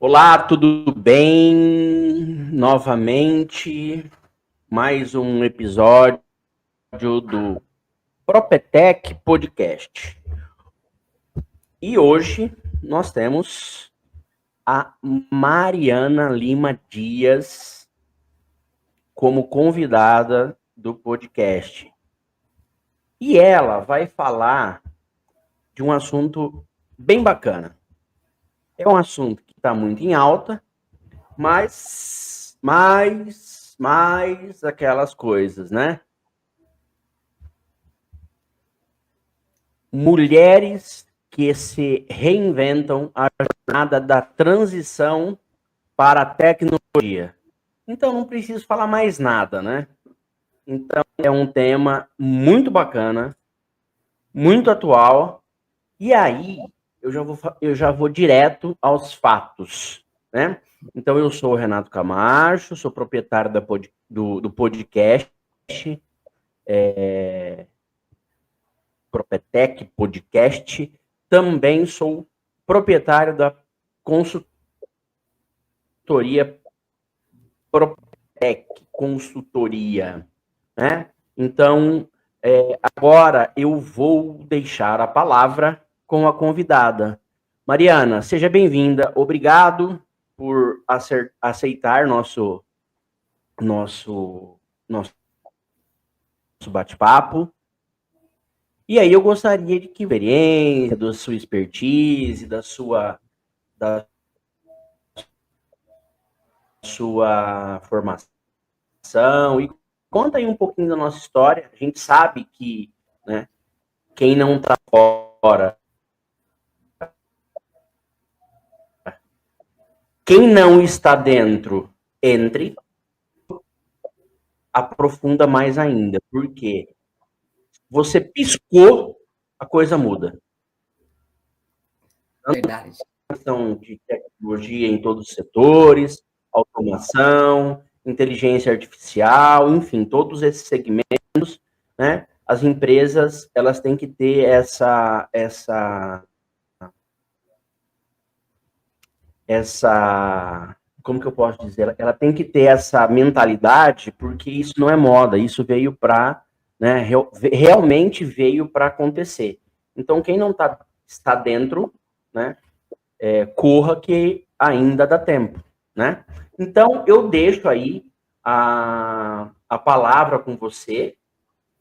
Olá, tudo bem? Novamente, mais um episódio do Propetec Podcast. E hoje nós temos a Mariana Lima Dias como convidada do podcast. E ela vai falar de um assunto bem bacana. É um assunto que está muito em alta, mas aquelas coisas, né? Mulheres que se reinventam a jornada da transição para a tecnologia. Então não preciso falar mais nada, né? Então é um tema muito bacana, muito atual. E aí eu já vou direto aos fatos, né? Então eu sou o Renato Camacho, sou proprietário do podcast Propetec Podcast. Também sou proprietário da consultoria Propetec Consultoria, né? Então, agora eu vou deixar a palavra com a convidada. Mariana, seja bem-vinda. Obrigado por aceitar nosso bate-papo. E aí eu gostaria de que experiência, da sua expertise, da sua formação, e conta aí um pouquinho da nossa história. A gente sabe que, né, quem não está fora, quem não está dentro, entre, aprofunda mais ainda, porque você piscou, a coisa muda. Verdade. De tecnologia em todos os setores, automação, inteligência artificial, enfim, todos esses segmentos, né? As empresas, elas têm que ter como que eu posso dizer? Ela tem que ter essa mentalidade, porque isso não é moda, isso veio para, né, realmente veio para acontecer. Então, quem não está dentro, né, corra que ainda dá tempo, né? Então, eu deixo aí a palavra com você,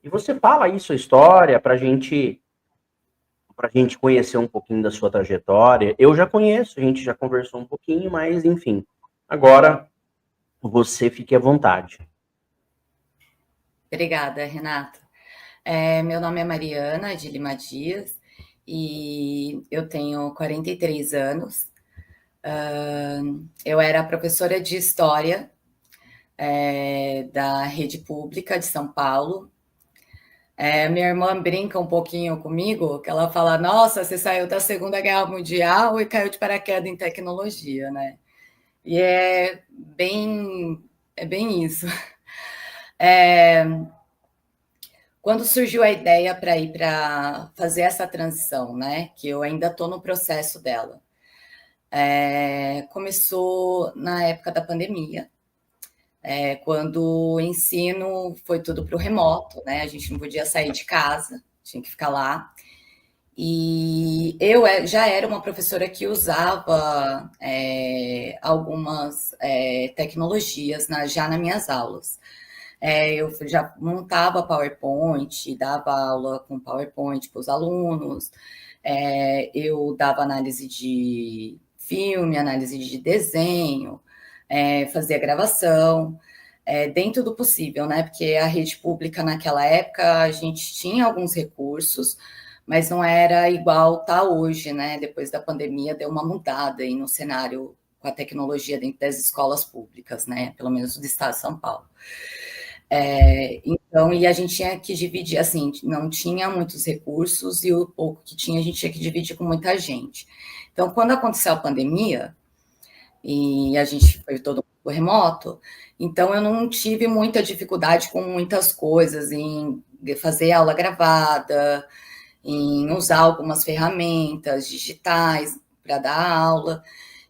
e você fala aí sua história para a gente conhecer um pouquinho da sua trajetória. Eu já conheço, a gente já conversou um pouquinho, mas enfim. Agora, você fique à vontade. Obrigada, Renato. Meu nome é Mariana de Lima Dias e eu tenho 43 anos. Eu era professora de História da rede pública de São Paulo. Minha irmã brinca um pouquinho comigo, que ela fala, nossa, você saiu da Segunda Guerra Mundial e caiu de paraquedas em tecnologia, né? E é bem isso. Quando surgiu a ideia para ir para fazer essa transição, né? Que eu ainda estou no processo dela. Começou na época da pandemia, quando o ensino foi tudo para o remoto, né? A gente não podia sair de casa, tinha que ficar lá. E eu já era uma professora que usava algumas tecnologias já nas minhas aulas. Eu já montava PowerPoint, dava aula com PowerPoint para os alunos, eu dava análise de filme, análise de desenho, fazia gravação, dentro do possível, né? Porque a rede pública naquela época a gente tinha alguns recursos, mas não era igual está hoje, né? Depois da pandemia deu uma mudada aí no cenário com a tecnologia dentro das escolas públicas, né? Pelo menos do estado de São Paulo. Então, e a gente tinha que dividir, assim, não tinha muitos recursos e o pouco que tinha a gente tinha que dividir com muita gente. Então, quando aconteceu a pandemia e a gente foi todo mundo remoto, então eu não tive muita dificuldade com muitas coisas, em fazer aula gravada, em usar algumas ferramentas digitais para dar aula.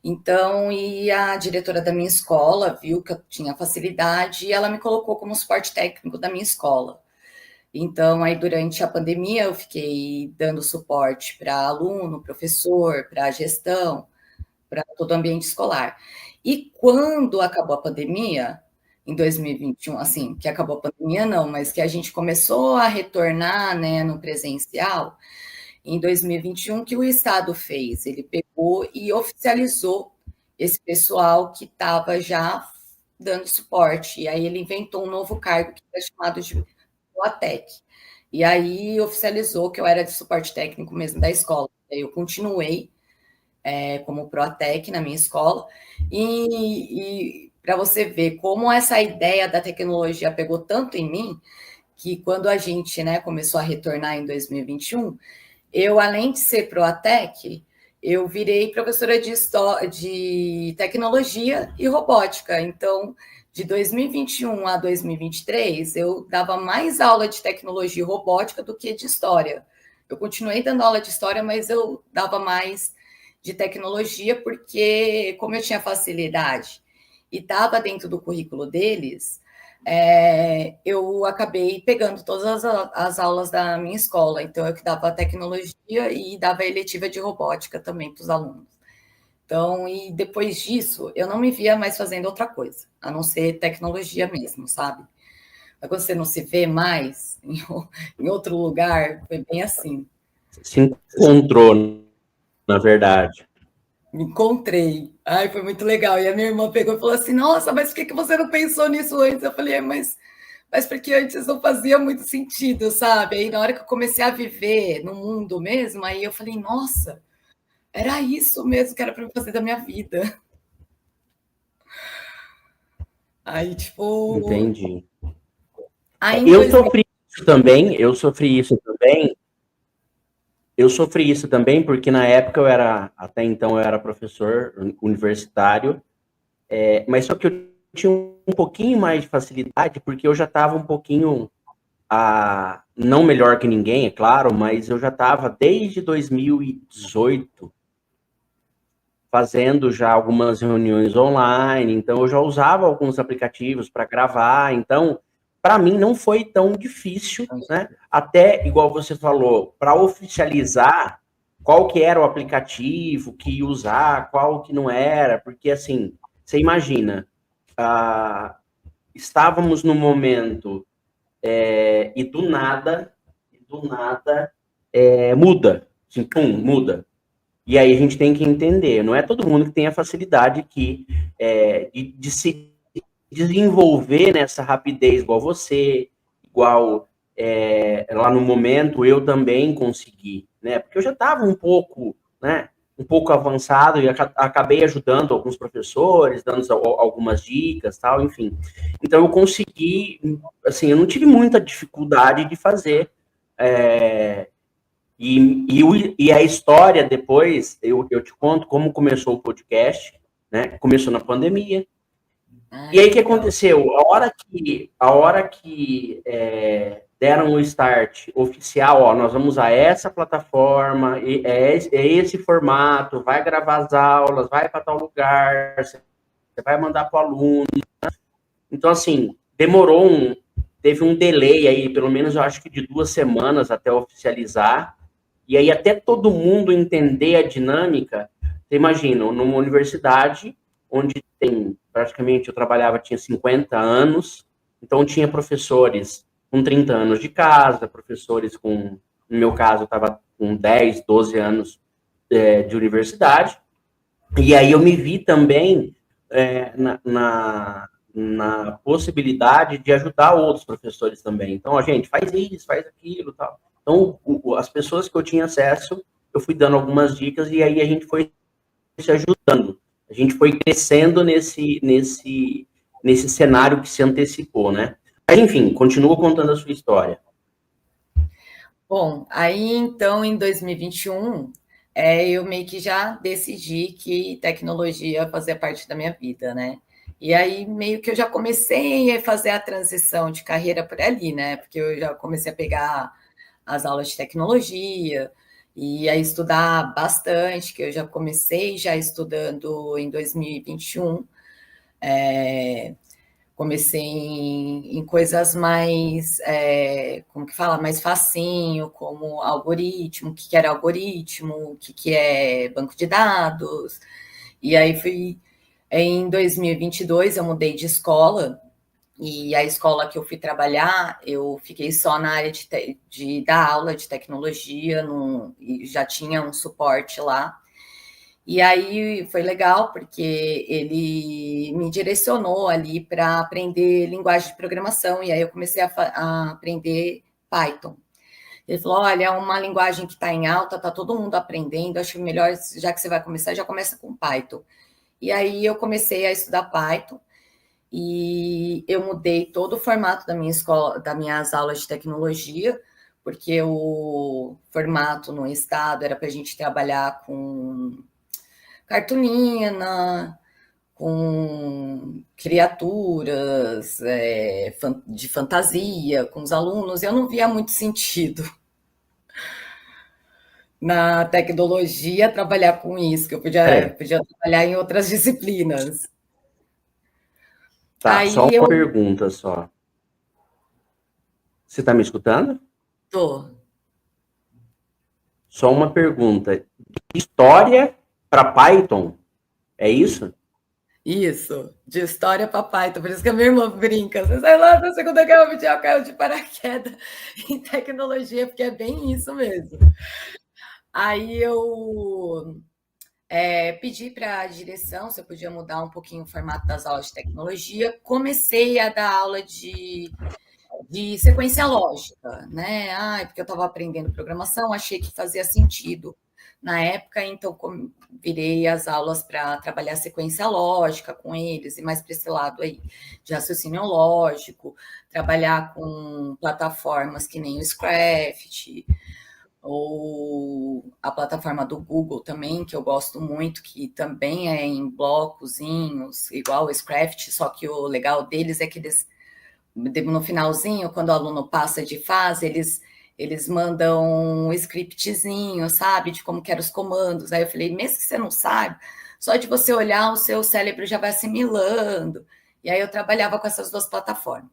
Então, e a diretora da minha escola viu que eu tinha facilidade e ela me colocou como suporte técnico da minha escola. Então, aí durante a pandemia eu fiquei dando suporte para aluno, professor, para gestão, para todo o ambiente escolar. E quando acabou a pandemia, em 2021, assim, que acabou a pandemia não, mas que a gente começou a retornar, né, no presencial, em 2021, que o Estado fez? Ele pegou e oficializou esse pessoal que estava já dando suporte. E aí ele inventou um novo cargo que é chamado de PROATEC. E aí oficializou que eu era de suporte técnico mesmo da escola. Eu continuei como PROATEC na minha escola. E para você ver como essa ideia da tecnologia pegou tanto em mim, que quando a gente, né, começou a retornar em 2021, eu, além de ser PROATEC, eu virei professora de tecnologia e robótica. Então, de 2021 a 2023, eu dava mais aula de tecnologia e robótica do que de história. Eu continuei dando aula de história, mas eu dava mais de tecnologia, porque, como eu tinha facilidade e estava dentro do currículo deles, eu acabei pegando todas as aulas da minha escola. Então, eu que dava tecnologia e dava eletiva de robótica também para os alunos. Então, e depois disso, eu não me via mais fazendo outra coisa, a não ser tecnologia mesmo, sabe? Mas quando você não se vê mais em outro lugar, foi bem assim. Se encontrou, na verdade. Me encontrei. Ai, foi muito legal. E a minha irmã pegou e falou assim: Nossa, mas por que você não pensou nisso antes? Eu falei: mas porque antes não fazia muito sentido, sabe? Aí na hora que eu comecei a viver no mundo mesmo, aí eu falei: Nossa, era isso mesmo que era para fazer da minha vida. Aí, tipo. Entendi. Aí em Eu 2000. sofri isso também, eu sofri isso também porque na época até então eu era professor universitário, mas só que eu tinha um pouquinho mais de facilidade porque eu já estava um pouquinho, não melhor que ninguém, é claro, mas eu já estava desde 2018 fazendo já algumas reuniões online, então eu já usava alguns aplicativos para gravar, então para mim não foi tão difícil, né? Até igual você falou, para oficializar qual que era o aplicativo que ia usar, qual que não era, porque assim, você imagina, estávamos no momento e do nada muda, assim, pum, muda. E aí a gente tem que entender, não é todo mundo que tem a facilidade de se desenvolver nessa rapidez igual você, igual lá no momento eu também consegui, né? Porque eu já estava um pouco, né? Um pouco avançado e acabei ajudando alguns professores, dando algumas dicas, tal, enfim. Então eu consegui, assim, eu não tive muita dificuldade de fazer. É, e a história depois, eu te conto como começou o podcast, né? Começou na pandemia. Ai, E aí que o que legal. aconteceu? A hora que deram o start oficial, ó, nós vamos usar essa plataforma, é esse formato, vai gravar as aulas, vai para tal lugar, você vai mandar para o aluno. Então, assim, teve um delay aí, pelo menos eu acho que de 2 semanas até oficializar. E aí, até todo mundo entender a dinâmica, você imagina, numa universidade onde praticamente eu trabalhava, tinha 50 anos, então tinha professores com 30 anos de casa, professores no meu caso, eu estava com 10, 12 anos de universidade, e aí eu me vi também na possibilidade de ajudar outros professores também. Então, a gente faz isso, faz aquilo, tal. Então, as pessoas que eu tinha acesso, eu fui dando algumas dicas e aí a gente foi se ajudando. A gente foi crescendo nesse cenário que se antecipou, né? Mas, enfim, continua contando a sua história. Bom, aí então em 2021, eu meio que já decidi que tecnologia fazia parte da minha vida, né? E aí meio que eu já comecei a fazer a transição de carreira por ali, né? Porque eu já comecei a pegar as aulas de tecnologia, e a estudar bastante, que eu já comecei já estudando em 2021. Comecei em coisas mais, como que fala, mais facinho, como algoritmo, o que que era algoritmo, o que que é banco de dados. E aí fui, em 2022 eu mudei de escola, e a escola que eu fui trabalhar, eu fiquei só na área de dar aula de tecnologia, e já tinha um suporte lá. E aí foi legal, porque ele me direcionou ali para aprender linguagem de programação, e aí eu comecei a aprender Python. Ele falou: olha, é uma linguagem que está em alta, está todo mundo aprendendo, acho melhor, já que você vai começar, já começa com Python. E aí eu comecei a estudar Python, e eu mudei todo o formato da minha escola, das minhas aulas de tecnologia, porque o formato no estado era para a gente trabalhar com cartolina, com criaturas de fantasia, com os alunos. Eu não via muito sentido na tecnologia trabalhar com isso, que eu podia trabalhar em outras disciplinas. Tá, só Aí uma eu pergunta só. Você está me escutando? tô. Só uma pergunta. História para Python, é isso? Isso, de história para Python, por isso que a minha irmã brinca. Você sai lá da Segunda Guerra Mundial, caiu de paraquedas em tecnologia, porque é bem isso mesmo. Aí eu pedi para a direção se eu podia mudar um pouquinho o formato das aulas de tecnologia. Comecei a dar aula de sequência lógica, né? Porque eu estava aprendendo programação, achei que fazia sentido na época, então virei as aulas para trabalhar sequência lógica com eles, e mais para esse lado aí de raciocínio lógico, trabalhar com plataformas que nem o Scraft, ou a plataforma do Google também, que eu gosto muito, que também é em blocozinhos, igual o Scraft, só que o legal deles é que eles, no finalzinho, quando o aluno passa de fase, eles mandam um scriptzinho, sabe, de como que eram os comandos. Aí eu falei, mesmo que você não saiba, só de você olhar, o seu cérebro já vai assimilando. E aí eu trabalhava com essas duas plataformas.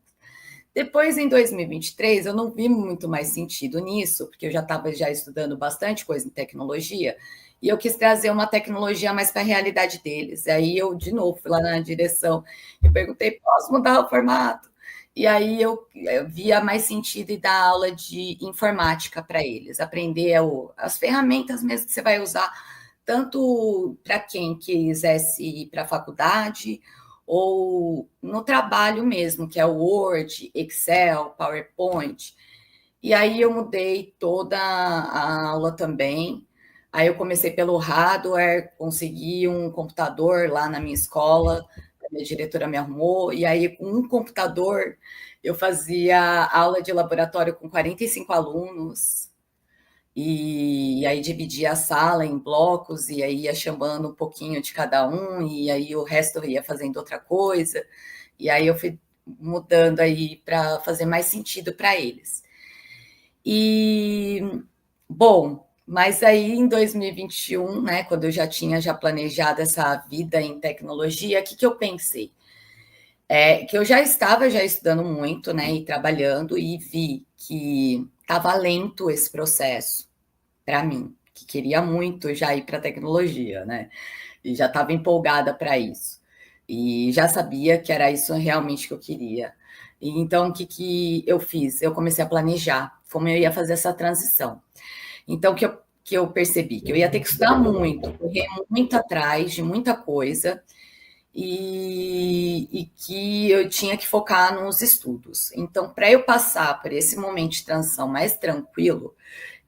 Depois, em 2023, eu não vi muito mais sentido nisso, porque eu já estava já estudando bastante coisa em tecnologia, e eu quis trazer uma tecnologia mais para a realidade deles. Aí eu, de novo, fui lá na direção e perguntei, posso mudar o formato? E aí eu via mais sentido em dar aula de informática para eles, aprender as ferramentas mesmo que você vai usar, tanto para quem quisesse ir para a faculdade, ou no trabalho mesmo, que é o Word, Excel, PowerPoint. E aí eu mudei toda a aula também. Aí eu comecei pelo hardware, consegui um computador lá na minha escola, a minha diretora me arrumou, e aí com um computador eu fazia aula de laboratório com 45 alunos, e aí dividia a sala em blocos, e aí ia chamando um pouquinho de cada um, e aí o resto ia fazendo outra coisa, e aí eu fui mudando aí para fazer mais sentido para eles. E, bom, mas aí em 2021, né, quando eu já tinha planejado essa vida em tecnologia, o que eu pensei? Que eu já estava já estudando muito, né, e trabalhando, e vi que estava lento esse processo para mim, que queria muito já ir para a tecnologia, né? E já estava empolgada para isso. E já sabia que era isso realmente que eu queria. E então, o que eu fiz? Eu comecei a planejar como eu ia fazer essa transição. Então, que eu percebi que eu ia ter que estudar muito, correr muito atrás de muita coisa, e que eu tinha que focar nos estudos. Então, para eu passar por esse momento de transição mais tranquilo,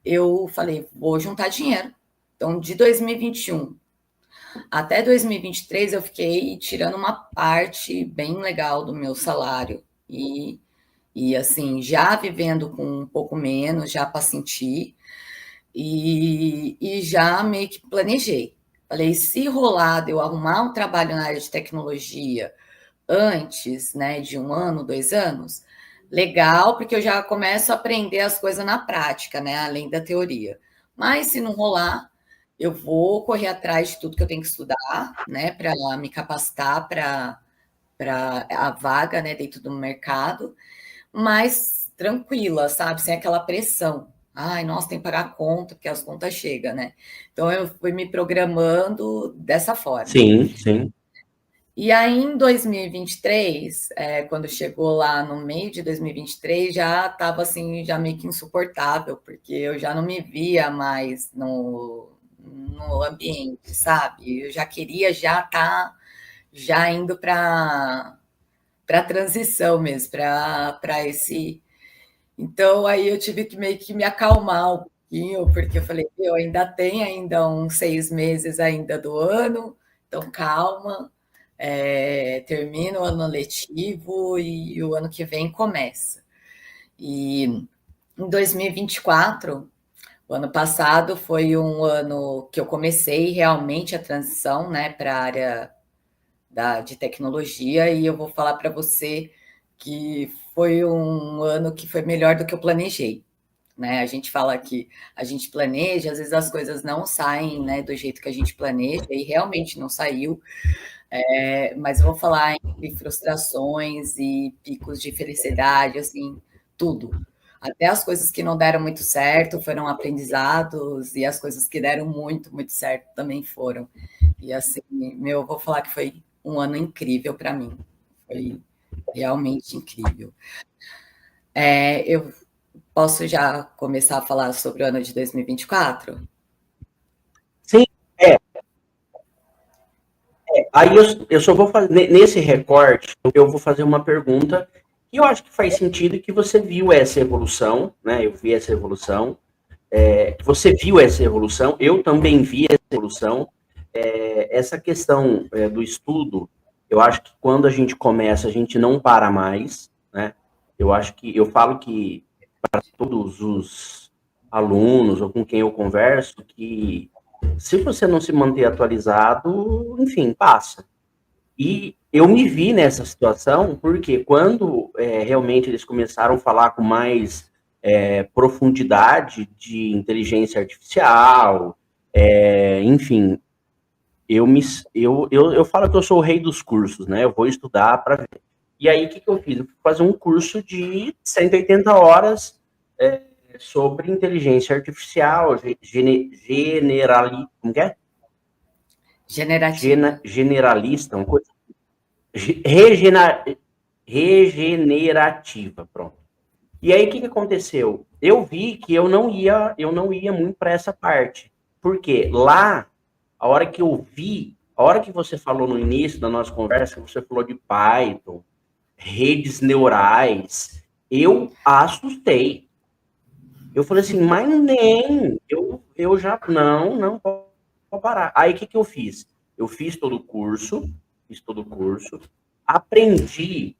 eu falei, vou juntar dinheiro. Então, de 2021 até 2023, eu fiquei tirando uma parte bem legal do meu salário. E assim, já vivendo com um pouco menos, já para sentir, e já meio que planejei. Falei, se rolar de eu arrumar um trabalho na área de tecnologia antes, né, de 1 ano, 2 anos, legal, porque eu já começo a aprender as coisas na prática, né, além da teoria. Mas se não rolar, eu vou correr atrás de tudo que eu tenho que estudar, né, para me capacitar para a vaga, né, dentro do mercado, mas tranquila, sabe, sem aquela pressão. Ai, nossa, tem que pagar a conta, porque as contas chegam, né? Então eu fui me programando dessa forma. Sim, sim. E aí, em 2023, quando chegou lá no meio de 2023, já estava assim, já meio que insuportável, porque eu já não me via mais no ambiente, sabe? Eu já queria já estar já indo para a transição mesmo, para esse. Então, aí eu tive que meio que me acalmar um pouquinho, porque eu falei, eu ainda tenho ainda uns 6 meses ainda do ano, então calma, termina o ano letivo e o ano que vem começa. E em 2024, o ano passado foi um ano que eu comecei realmente a transição, né, para a área de tecnologia, e eu vou falar para você que foi um ano que foi melhor do que eu planejei. Né? A gente fala que a gente planeja, às vezes as coisas não saem, né, do jeito que a gente planeja, e realmente não saiu. Mas eu vou falar entre frustrações e picos de felicidade, assim, tudo. Até as coisas que não deram muito certo foram aprendizados, e as coisas que deram muito, muito certo também foram. E assim, eu vou falar que foi um ano incrível para mim. Foi realmente incrível. Eu posso já começar a falar sobre o ano de 2024? Sim, é. Aí eu só vou fazer, nesse recorte, eu vou fazer uma pergunta que eu acho que faz sentido que você viu essa evolução, né? Eu vi essa evolução, você viu essa evolução, eu também vi essa evolução. Essa questão do estudo, eu acho que quando a gente começa, a gente não para mais, né? Eu acho que, eu falo que para todos os alunos ou com quem eu converso, que se você não se manter atualizado, enfim, passa. E eu me vi nessa situação porque quando realmente eles começaram a falar com mais profundidade de inteligência artificial, enfim, eu falo que eu sou o rei dos cursos, né? Eu vou estudar para ver. E aí, o que eu fiz? Eu fui fazer um curso de 180 horas sobre inteligência artificial, como que é? Generativa. Generalista, uma coisa. Regena, regenerativa, pronto. E aí, o que aconteceu? Eu vi que eu não ia muito para essa parte. Porque lá, a hora que eu vi, a hora que você falou no início da nossa conversa, você falou de Python, redes neurais, eu assustei. Eu falei assim, mas nem, eu já, não pode parar. Aí, o que eu fiz? Eu fiz todo o curso, aprendi,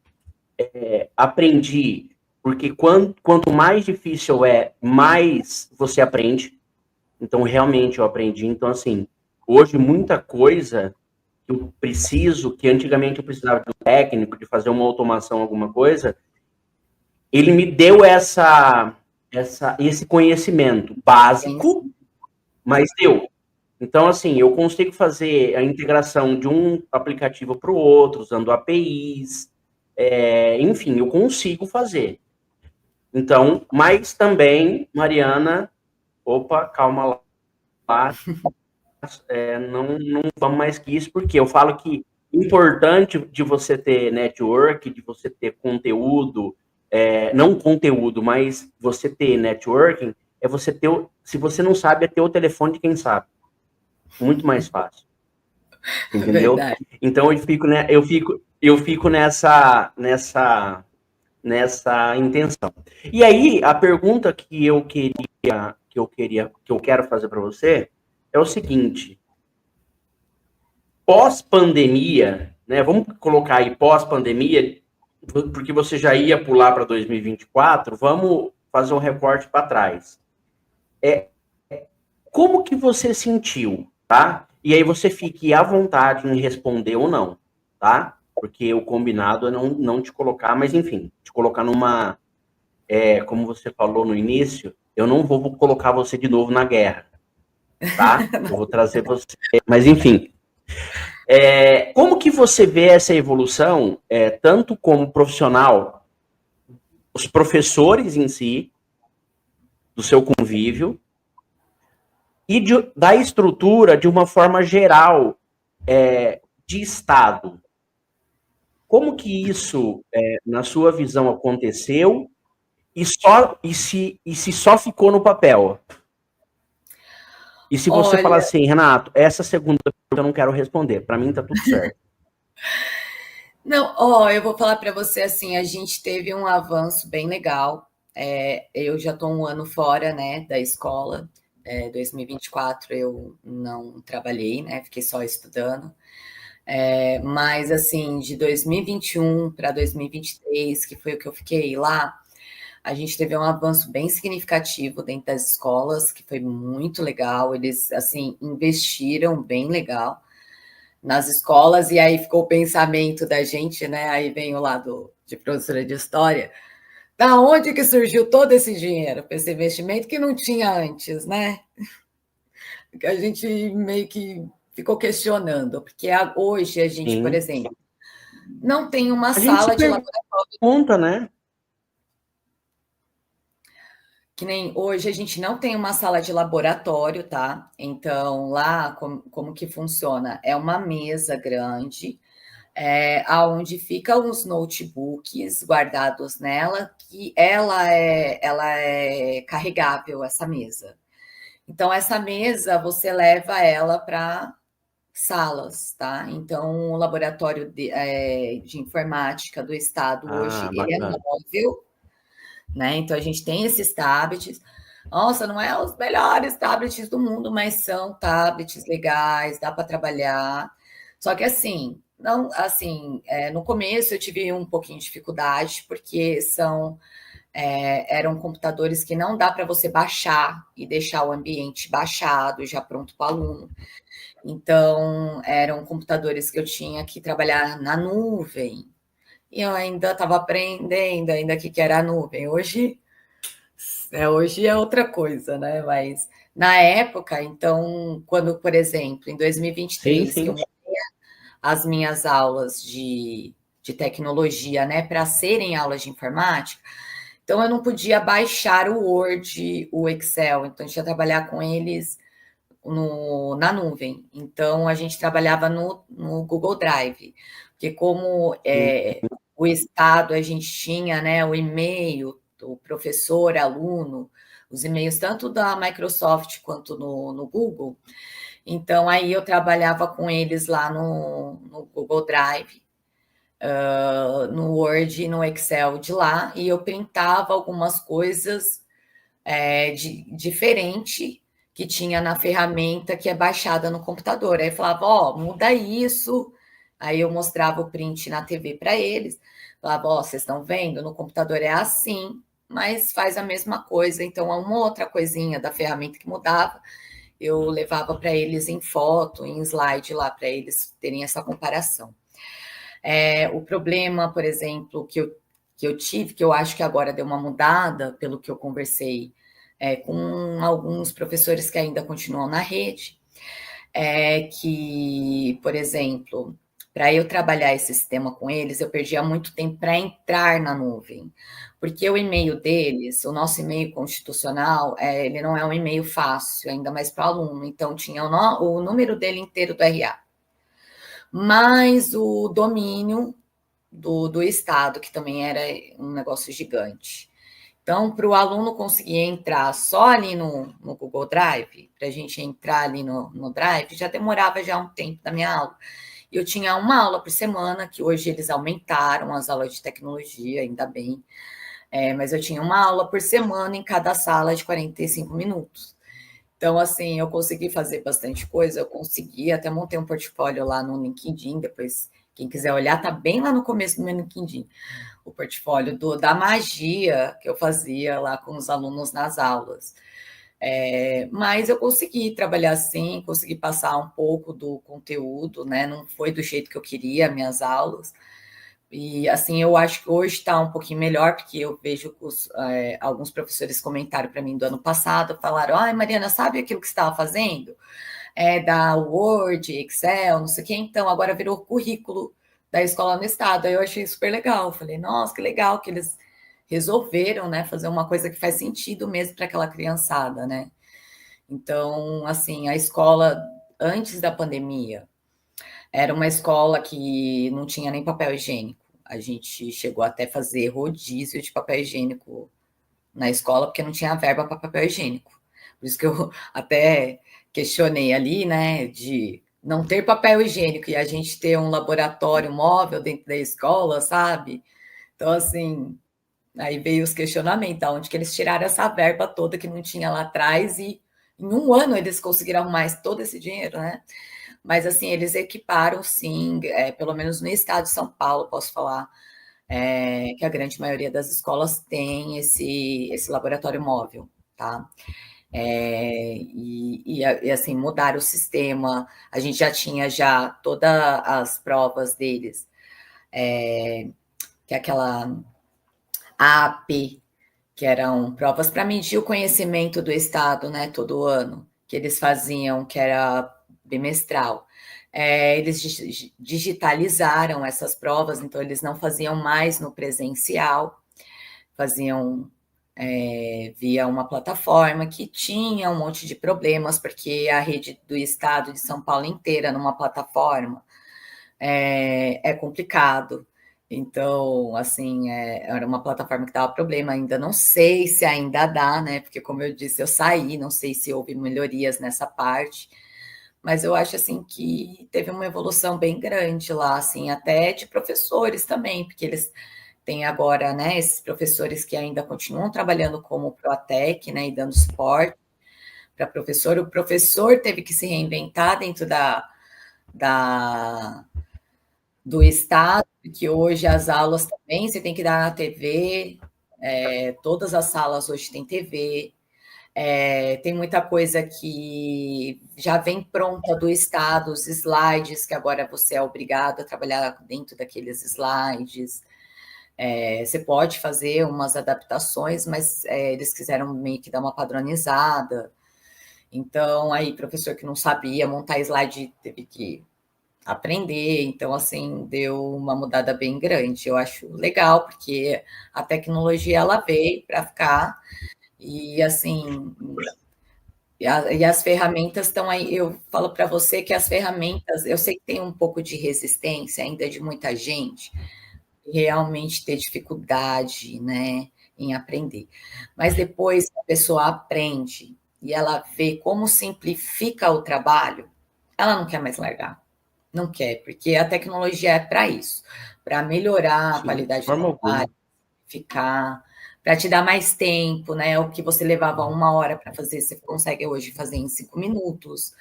porque quanto mais difícil mais você aprende. Então, realmente, eu aprendi. Então, assim, hoje, muita coisa que eu preciso, que antigamente eu precisava de um técnico, de fazer uma automação, alguma coisa, ele me deu esse conhecimento básico, mas deu. Então, assim, eu consigo fazer a integração de um aplicativo para o outro, usando APIs, enfim, eu consigo fazer. Então, mas também, Mariana, opa, calma lá, não vamos mais que isso, porque eu falo que importante de você ter network, de você ter conteúdo, não conteúdo, mas você ter networking, é você ter, se você não sabe, é ter o telefone de quem sabe. Muito mais fácil. Entendeu? Verdade. Então eu fico nessa intenção. E aí, a pergunta que eu quero fazer para você é o seguinte: pós-pandemia, né? Vamos colocar aí pós-pandemia, porque você já ia pular para 2024, vamos fazer um recorte para trás. Como que você sentiu, tá? E aí você fique à vontade em responder ou não, tá? Porque o combinado é não te colocar, mas enfim, te colocar numa, como você falou no início, Eu não vou colocar você de novo na guerra, tá? Eu vou trazer você. Mas, enfim. Como que você vê essa evolução, tanto como profissional, os professores em si, do seu convívio, e da estrutura de uma forma geral, de Estado? Como que isso, na sua visão, aconteceu e se só ficou no papel? E se você falar Olha, assim, Renato, essa segunda pergunta eu não quero responder, para mim tá tudo certo. não, ó, eu vou falar para você assim, a gente teve um avanço bem legal. Eu já estou um ano fora, né, da escola. 2024 eu não trabalhei, né, fiquei só estudando. Mas assim, de 2021 para 2023, que foi o que eu fiquei lá, a gente teve um avanço bem significativo dentro das escolas, que foi muito legal. Eles assim investiram bem legal nas escolas, e aí ficou o pensamento da gente, né? Aí vem o lado de professora de história. Da onde que surgiu todo esse dinheiro para esse investimento que não tinha antes, né? Que a gente meio que ficou questionando, porque hoje a gente, por Sim. exemplo, não tem uma A gente se sala de laboratório, pergunta, né? que nem hoje a gente não tem uma sala de laboratório, tá? Então, lá, como que funciona? É uma mesa grande, aonde ficam os notebooks guardados nela, que ela é carregável, essa mesa. Então, essa mesa, você leva ela para salas, tá? Então, o laboratório de informática do estado hoje, Ah, ele é bacana. móvel, né? Então, a gente tem esses tablets. Nossa, não é os melhores tablets do mundo, mas são tablets legais, dá para trabalhar. Só que assim, não, assim, no começo eu tive um pouquinho de dificuldade, porque eram computadores que não dá para você baixar e deixar o ambiente baixado, já pronto para o aluno. Então, eram computadores que eu tinha que trabalhar na nuvem. E eu ainda estava aprendendo ainda o que era a nuvem. Hoje é outra coisa, né? Mas na época, então, quando, por exemplo, em Sim, 2023, que eu sim. montei as minhas aulas de tecnologia, né, para serem aulas de informática, então eu não podia baixar o Word, o Excel, então a gente ia trabalhar com eles na nuvem. Então a gente trabalhava no Google Drive, porque como o Estado a gente tinha, né, o e-mail, o professor, aluno, os e-mails tanto da Microsoft quanto no Google. Então aí eu trabalhava com eles lá no Google Drive, no Word e no Excel de lá, e eu printava algumas coisas diferente que tinha na ferramenta que é baixada no computador. Aí eu falava, ó, muda isso. Aí eu mostrava o print na TV para eles. Falava, ó, vocês estão vendo? No computador é assim, mas faz a mesma coisa. Então, é uma outra coisinha da ferramenta que mudava. Eu levava para eles em foto, em slide lá, para eles terem essa comparação. O problema, por exemplo, que eu tive, que eu acho que agora deu uma mudada, pelo que eu conversei com alguns professores que ainda continuam na rede, é que, por exemplo, para eu trabalhar esse sistema com eles, eu perdia muito tempo para entrar na nuvem, porque o e-mail deles, o nosso e-mail constitucional, ele não é um e-mail fácil, ainda mais para o aluno, então tinha o número dele inteiro do RA, mais o domínio do Estado, que também era um negócio gigante. Então, para o aluno conseguir entrar só ali no Google Drive, para a gente entrar ali no Drive, já demorava já um tempo da minha aula. Eu tinha uma aula por semana, que hoje eles aumentaram as aulas de tecnologia, ainda bem. Mas eu tinha uma aula por semana em cada sala de 45 minutos. Então, assim, eu consegui fazer bastante coisa, eu consegui, até montei um portfólio lá no LinkedIn, depois, quem quiser olhar, tá bem lá no começo do meu LinkedIn, o portfólio da magia que eu fazia lá com os alunos nas aulas. Mas eu consegui trabalhar assim, consegui passar um pouco do conteúdo, né? Não foi do jeito que eu queria minhas aulas, E, assim, eu acho que hoje está um pouquinho melhor, porque eu vejo alguns professores comentaram para mim do ano passado, falaram, ai, Mariana, sabe aquilo que você estava fazendo? Da Word, Excel, não sei o quê, então agora virou currículo da escola no estado. Aí eu achei super legal. Falei, nossa, que legal que eles resolveram, né, fazer uma coisa que faz sentido mesmo para aquela criançada, né? Então, assim, a escola antes da pandemia era uma escola que não tinha nem papel higiênico. A gente chegou até a fazer rodízio de papel higiênico na escola porque não tinha verba para papel higiênico. Por isso que eu até questionei ali, né, de não ter papel higiênico e a gente ter um laboratório móvel dentro da escola, sabe? Então, assim, aí veio os questionamentos, onde que eles tiraram essa verba toda que não tinha lá atrás e em um ano eles conseguiram arrumar todo esse dinheiro, né? Mas, assim, eles equiparam, sim, pelo menos no estado de São Paulo, posso falar, que a grande maioria das escolas tem esse laboratório móvel, tá? E assim, mudaram o sistema, a gente já tinha todas as provas deles, que é aquela AAP, que eram provas para medir o conhecimento do Estado, né, todo ano, que eles faziam, que era bimestral. Eles digitalizaram essas provas, então eles não faziam mais no presencial, faziam via uma plataforma que tinha um monte de problemas, porque a rede do estado de São Paulo inteira numa plataforma é complicado. Então, assim, era uma plataforma que dava problema, ainda não sei se ainda dá, né? Porque, como eu disse, eu saí, não sei se houve melhorias nessa parte, mas eu acho, assim, que teve uma evolução bem grande lá, assim, até de professores também, porque eles têm agora, né, esses professores que ainda continuam trabalhando como Proatec, né, e dando suporte para professor. O professor teve que se reinventar dentro do Estado, que hoje as aulas também você tem que dar na TV, todas as salas hoje têm TV, tem muita coisa que já vem pronta do Estado, os slides, que agora você é obrigado a trabalhar dentro daqueles slides. Você pode fazer umas adaptações, mas eles quiseram meio que dar uma padronizada. Então, aí, professor que não sabia montar slide teve que aprender, então assim, deu uma mudada bem grande. Eu acho legal, porque a tecnologia ela veio para ficar, e assim, e as ferramentas estão aí. Eu falo para você que as ferramentas, eu sei que tem um pouco de resistência ainda de muita gente, realmente ter dificuldade, né, em aprender. Mas depois que a pessoa aprende e ela vê como simplifica o trabalho, ela não quer mais largar. Não quer, porque a tecnologia é para isso, para melhorar a Sim, de qualidade do forma alguma. trabalho, ficar, para te dar mais tempo, né? O que você levava 1 hora para fazer, você consegue hoje fazer em 5 minutos,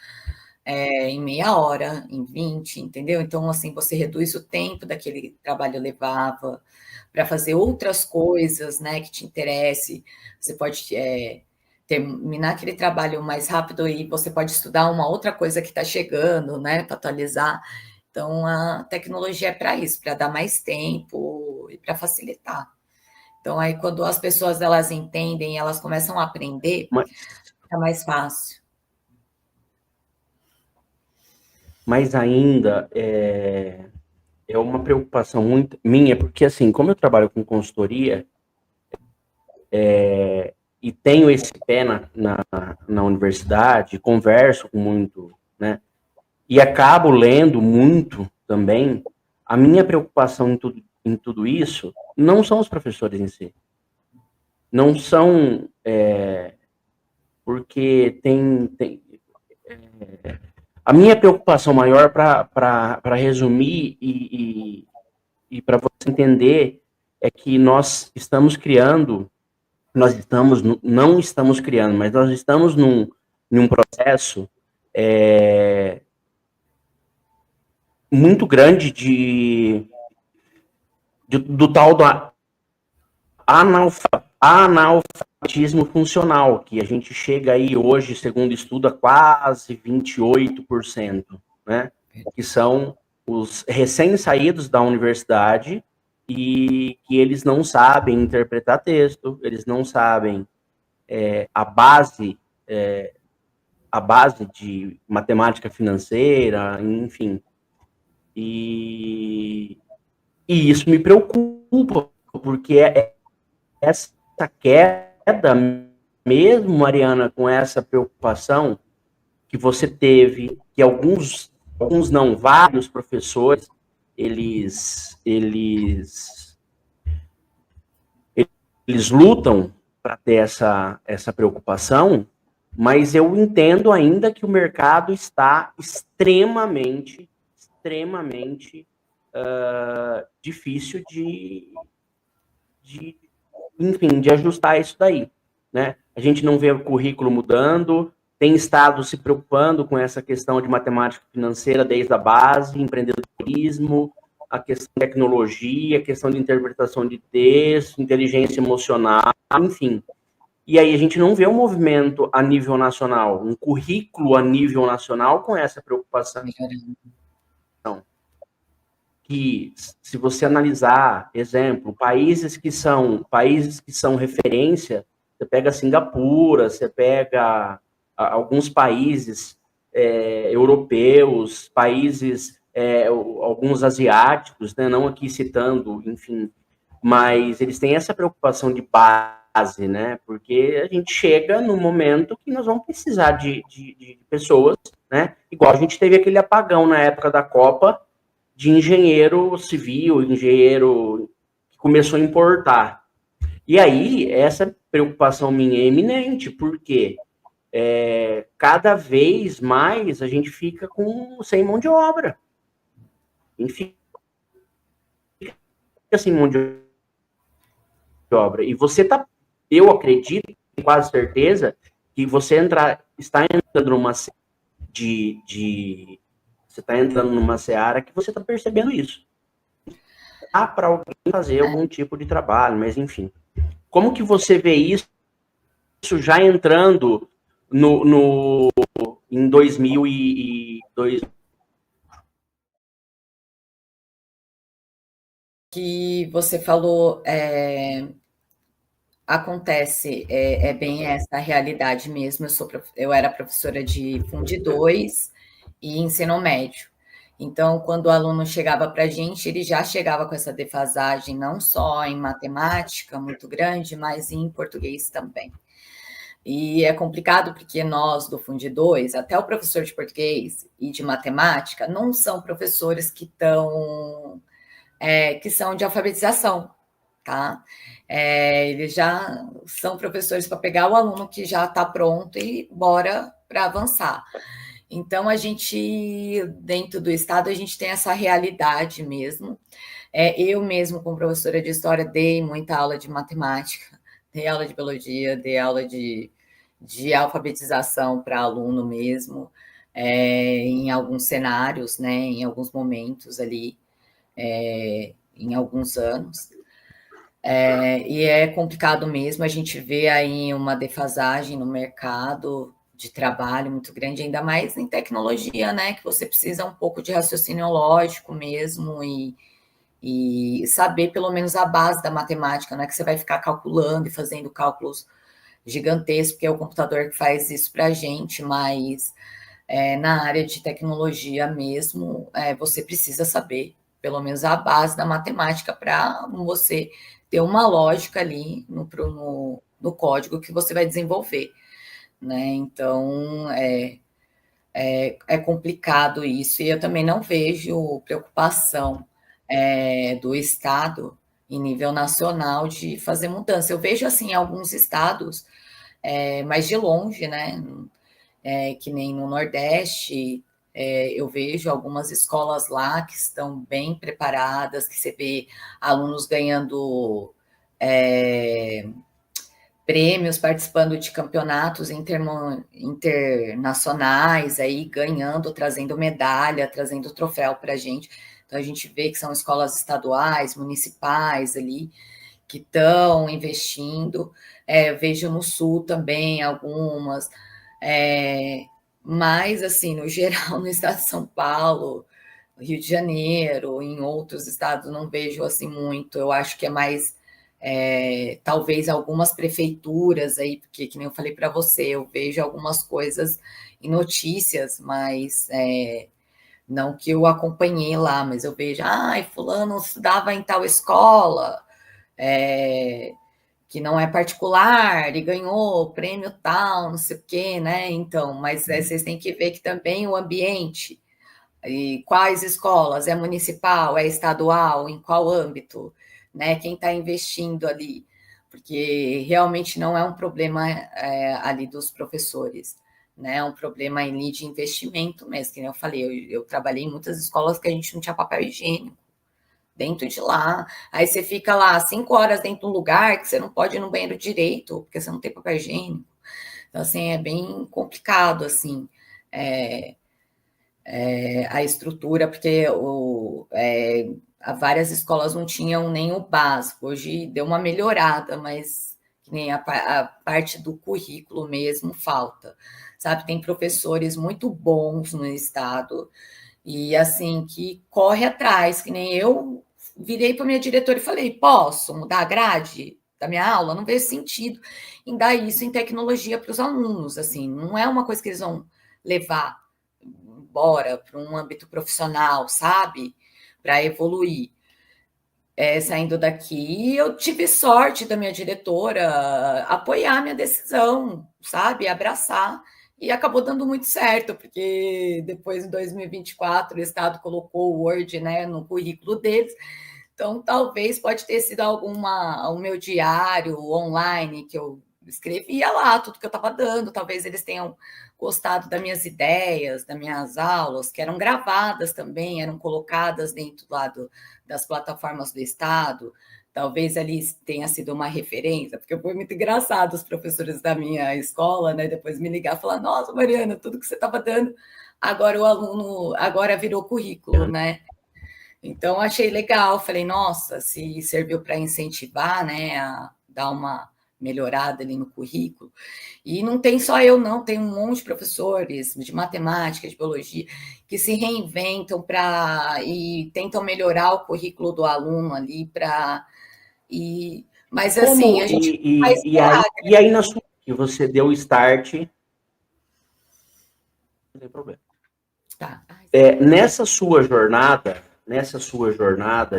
em meia hora, em 20, entendeu? Então, assim, você reduz o tempo daquele trabalho levava para fazer outras coisas, né, que te interesse. Você pode terminar aquele trabalho mais rápido e você pode estudar uma outra coisa que está chegando, né, para atualizar. Então, a tecnologia é para isso, para dar mais tempo e para facilitar. Então, aí, quando as pessoas elas entendem, elas começam a aprender, Mas, fica mais fácil. mas ainda é uma preocupação muito minha, porque assim, como eu trabalho com consultoria, e tenho esse pé na universidade, converso com muito, né? E acabo lendo muito também. A minha preocupação em tudo isso não são os professores em si. Não são, porque a minha preocupação maior, para resumir e para você entender, é que não estamos criando, mas nós estamos num processo muito grande do tal do analfabetismo funcional, que a gente chega aí hoje, segundo estudo, a quase 28%, né? Que são os recém-saídos da universidade e que eles não sabem interpretar texto, eles não sabem a base a base de matemática financeira, enfim. E, e isso me preocupa, porque essa queda, mesmo, Mariana, com essa preocupação que você teve, que alguns não, vários professores, eles, eles lutam para ter essa preocupação, mas eu entendo ainda que o mercado está extremamente difícil de, enfim, de ajustar isso daí, né? A gente não vê o currículo mudando, tem estados se preocupando com essa questão de matemática financeira desde a base, empreendedorismo, a questão de tecnologia, a questão de interpretação de texto, inteligência emocional, enfim. E aí a gente não vê um movimento a nível nacional, um currículo a nível nacional com essa preocupação. Que, se você analisar, exemplo, países que são referência, você pega Singapura, você pega alguns países europeus, países, alguns asiáticos, né, não aqui citando, enfim, mas eles têm essa preocupação de base, né, porque a gente chega no momento que nós vamos precisar de pessoas, né, igual a gente teve aquele apagão na época da Copa, de engenheiro civil, engenheiro que começou a importar. E aí, essa preocupação minha é eminente, porque cada vez mais a gente fica sem mão de obra. Enfim, fica sem mão de obra. E você tá, eu acredito, com quase certeza, que você está entrando numa você está entrando numa seara que você está percebendo isso. Dá para alguém fazer algum tipo de trabalho, mas enfim. Como que você vê isso já entrando em 2002? Que você falou acontece, é bem essa a realidade mesmo. Eu era professora de Fundi 2 e ensino médio. Então, quando o aluno chegava para a gente, ele já chegava com essa defasagem, não só em matemática muito grande, mas em português também. E é complicado porque nós, do Fundi 2, até o professor de português e de matemática, não são professores que são de alfabetização, tá? Eles já são professores para pegar o aluno que já está pronto e bora para avançar. Então, a gente, dentro do Estado, a gente tem essa realidade mesmo. Eu mesmo, como professora de História, dei muita aula de matemática, dei aula de Biologia, dei aula de alfabetização para aluno mesmo, em alguns cenários, né, em alguns momentos ali, em alguns anos. E é complicado mesmo, a gente vê aí uma defasagem no mercado de trabalho muito grande, ainda mais em tecnologia, né? Que você precisa um pouco de raciocínio lógico mesmo e saber pelo menos a base da matemática, não é que você vai ficar calculando e fazendo cálculos gigantescos, porque é o computador que faz isso para a gente, mas na área de tecnologia mesmo, você precisa saber pelo menos a base da matemática para você ter uma lógica ali no código que você vai desenvolver, né? Então, é complicado isso, e eu também não vejo preocupação do Estado em nível nacional de fazer mudança. Eu vejo, assim, alguns estados, mas de longe, né? Que nem no Nordeste, eu vejo algumas escolas lá que estão bem preparadas, que você vê alunos ganhando prêmios, participando de campeonatos internacionais, aí ganhando, trazendo medalha, trazendo troféu para a gente. Então a gente vê que são escolas estaduais, municipais ali, que estão investindo. Vejo no Sul também algumas. Mas, assim, no geral, no estado de São Paulo, Rio de Janeiro, em outros estados não vejo assim muito. Eu acho que é mais talvez algumas prefeituras aí, porque que nem eu falei para você, eu vejo algumas coisas em notícias, mas não que eu acompanhei lá, mas eu vejo, fulano estudava em tal escola, que não é particular, e ganhou prêmio tal, não sei o quê, né? Então, mas vocês têm que ver que também o ambiente, e quais escolas, é municipal, é estadual, em qual âmbito, né? Quem está investindo ali, porque realmente não é um problema ali dos professores, né? É um problema ali de investimento mesmo, que nem eu falei, eu trabalhei em muitas escolas que a gente não tinha papel higiênico dentro de lá, aí você fica lá 5 horas dentro de um lugar que você não pode ir no banheiro direito, porque você não tem papel higiênico. Então, assim, é bem complicado, assim, a estrutura, porque várias escolas não tinham nem o básico. Hoje deu uma melhorada, mas que nem a parte do currículo mesmo falta. Sabe, tem professores muito bons no estado e assim que corre atrás, que nem eu virei para minha diretora e falei: posso mudar a grade da minha aula? Não vejo sentido em dar isso em tecnologia para os alunos. Assim, não é uma coisa que eles vão levar embora para um âmbito profissional, sabe? Para evoluir. Saindo daqui, eu tive sorte da minha diretora apoiar minha decisão, sabe? Abraçar. E acabou dando muito certo, porque depois, em 2024, o Estado colocou o Word, né, no currículo deles. Então, talvez pode ter sido o meu diário online que eu escrevia lá, tudo que eu estava dando. Talvez eles tenham gostado das minhas ideias, das minhas aulas, que eram gravadas também, eram colocadas dentro lá das plataformas do Estado. Talvez ali tenha sido uma referência, porque foi muito engraçado os professores da minha escola, né, depois me ligar e falar: nossa, Mariana, tudo que você estava dando, agora o aluno agora virou currículo, né? Então, achei legal, falei, nossa, se serviu para incentivar, né, a dar uma melhorada ali no currículo. E não tem só eu, não, tem um monte de professores de matemática, de biologia, que se reinventam e tentam melhorar o currículo do aluno ali mas assim, Como a gente faz e aí na sua que você deu o start, não tem problema. tá. Nessa sua jornada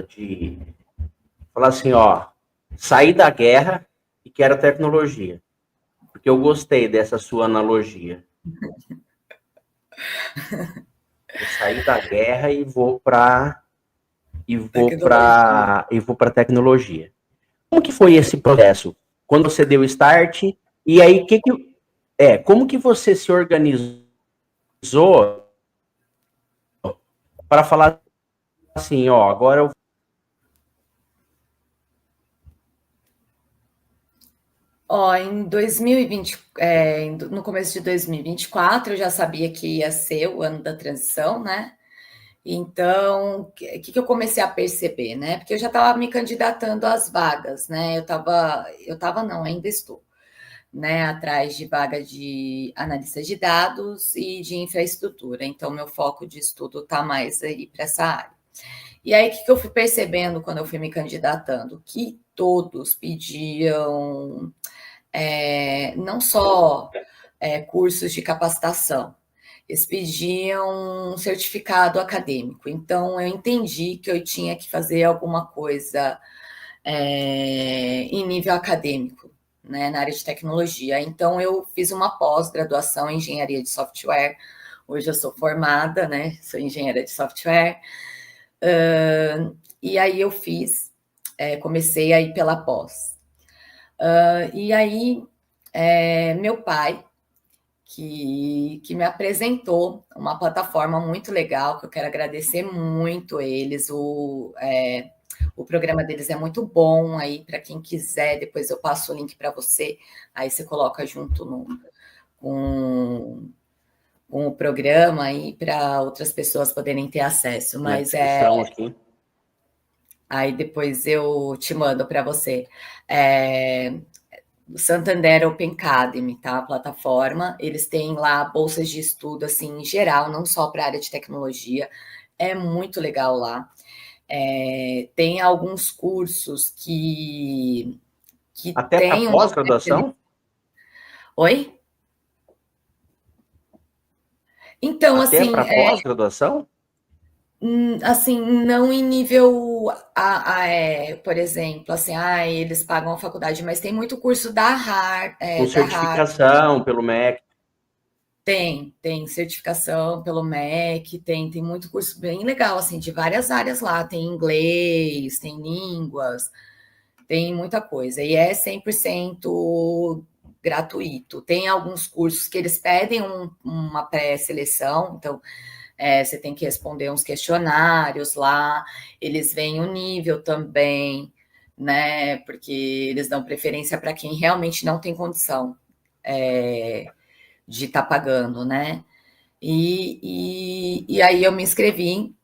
de falar assim, ó, sair da guerra e quero tecnologia, porque eu gostei dessa sua analogia. Eu saí da guerra e vou para tecnologia. Como que foi esse processo? Quando você deu start e aí como que você se organizou para falar assim, ó, agora eu Em 2020, no começo de 2024, eu já sabia que ia ser o ano da transição, né? Então, o que eu comecei a perceber, né? Porque eu já estava me candidatando às vagas, né? Não, ainda estou, né? Atrás de vaga de analista de dados e de infraestrutura. Então, meu foco de estudo está mais aí para essa área. E aí, o que eu fui percebendo quando eu fui me candidatando? Que todos pediam não só cursos de capacitação, eles pediam um certificado acadêmico. Então, eu entendi que eu tinha que fazer alguma coisa em nível acadêmico, né, na área de tecnologia. Então, eu fiz uma pós-graduação em engenharia de software. Hoje eu sou formada, né? Sou engenheira de software. E aí eu comecei a ir pela pós. E aí, meu pai, que me apresentou uma plataforma muito legal, que eu quero agradecer muito eles. O programa deles é muito bom aí para quem quiser. Depois eu passo o link para você, aí você coloca junto com o programa aí para outras pessoas poderem ter acesso. Mas aqui. aí depois eu te mando para você. Santander Open Academy, tá? A plataforma. Eles têm lá bolsas de estudo, assim, em geral, não só para a área de tecnologia. É muito legal lá. Tem alguns cursos que Até para tem uma... pós-graduação? Oi? Então, Até assim, para pós-graduação? assim, não em nível, por exemplo, assim, eles pagam a faculdade, mas tem muito curso Com da Harvard, certificação pelo MEC. tem certificação pelo MEC, tem muito curso bem legal, assim, de várias áreas lá, tem inglês, tem línguas, tem muita coisa, e é 100% gratuito. Tem alguns cursos que eles pedem uma pré-seleção, então você tem que responder uns questionários lá, eles veem o nível também, né? Porque eles dão preferência para quem realmente não tem condição de estar pagando, né? E aí eu me inscrevi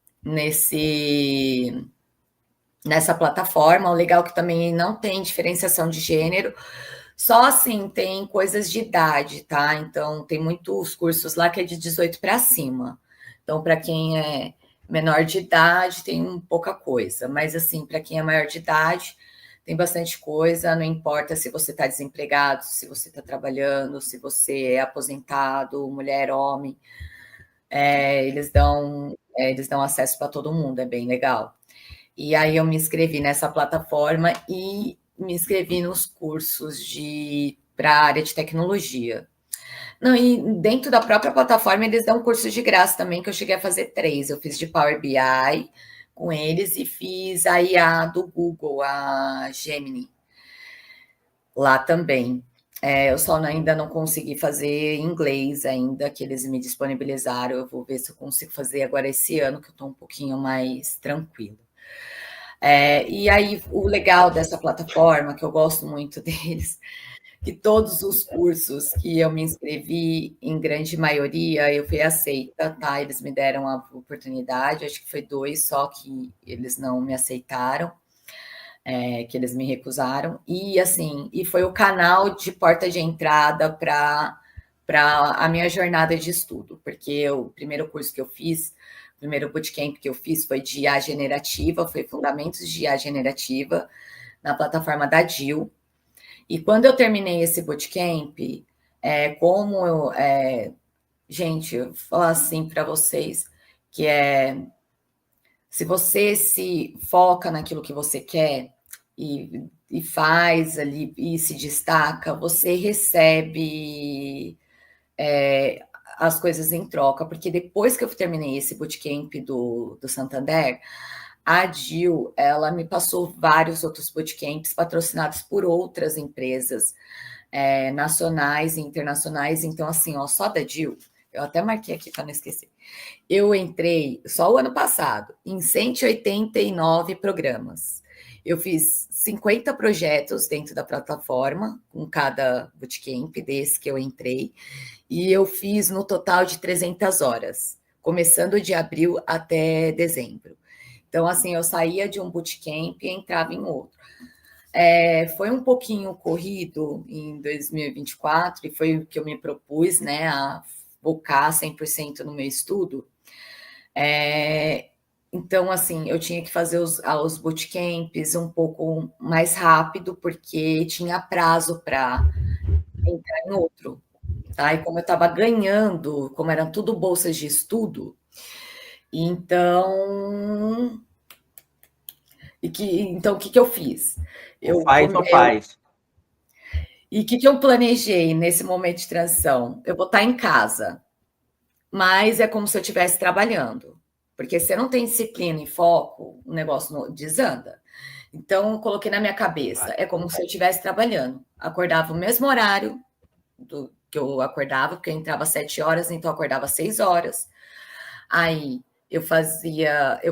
nessa plataforma. O legal é que também não tem diferenciação de gênero, só assim tem coisas de idade, tá? Então tem muitos cursos lá que é de 18 para cima. Então, para quem é menor de idade, tem pouca coisa, mas assim, para quem é maior de idade, tem bastante coisa, não importa se você está desempregado, se você está trabalhando, se você é aposentado, mulher, homem, eles dão acesso para todo mundo, é bem legal. E aí eu me inscrevi nessa plataforma e me inscrevi nos cursos para a área de tecnologia. Não, e dentro da própria plataforma eles dão cursos de graça também, que eu cheguei a fazer 3. Eu fiz de Power BI com eles e fiz a IA do Google, a Gemini, lá também. Eu só ainda não consegui fazer inglês ainda, que eles me disponibilizaram. Eu vou ver se eu consigo fazer agora esse ano, que eu estou um pouquinho mais tranquila. E aí, o legal dessa plataforma, que eu gosto muito deles, que todos os cursos que eu me inscrevi, em grande maioria, eu fui aceita, tá? Eles me deram a oportunidade, acho que foi 2 só que eles não me aceitaram, que eles me recusaram. E assim, e foi o canal de porta de entrada para a minha jornada de estudo, porque o primeiro curso que eu fiz, o primeiro bootcamp que eu fiz foi de IA generativa, foi Fundamentos de IA generativa, na plataforma da DIL. E quando eu terminei esse bootcamp, como eu, gente, eu vou falar assim para vocês, que se você se foca naquilo que você quer e faz ali e se destaca, você recebe as coisas em troca, porque depois que eu terminei esse bootcamp do Santander, a Dil, ela me passou vários outros bootcamps patrocinados por outras empresas nacionais e internacionais. Então, assim, ó, só da Dil, eu até marquei aqui para não esquecer. Eu entrei, só o ano passado, em 189 programas. Eu fiz 50 projetos dentro da plataforma, com cada bootcamp desse que eu entrei, e eu fiz no total de 300 horas, começando de abril até dezembro. Então, assim, eu saía de um bootcamp e entrava em outro. Foi um pouquinho corrido em 2024, e foi o que eu me propus, né, a focar 100% no meu estudo. Então, assim, eu tinha que fazer os bootcamps um pouco mais rápido, porque tinha prazo para entrar em outro. Tá? E como eu estava ganhando, como eram tudo bolsas de estudo, então então, o que eu fiz? Ou faz ou faz. E o que eu planejei nesse momento de transição? Eu vou estar em casa, mas é como se eu estivesse trabalhando. Porque se eu não tenho disciplina e foco, o negócio desanda. Então, eu coloquei na minha cabeça, é como se eu estivesse trabalhando. Acordava o mesmo horário do que eu acordava, porque eu entrava às 7 horas, então eu acordava às 6 horas. Aí eu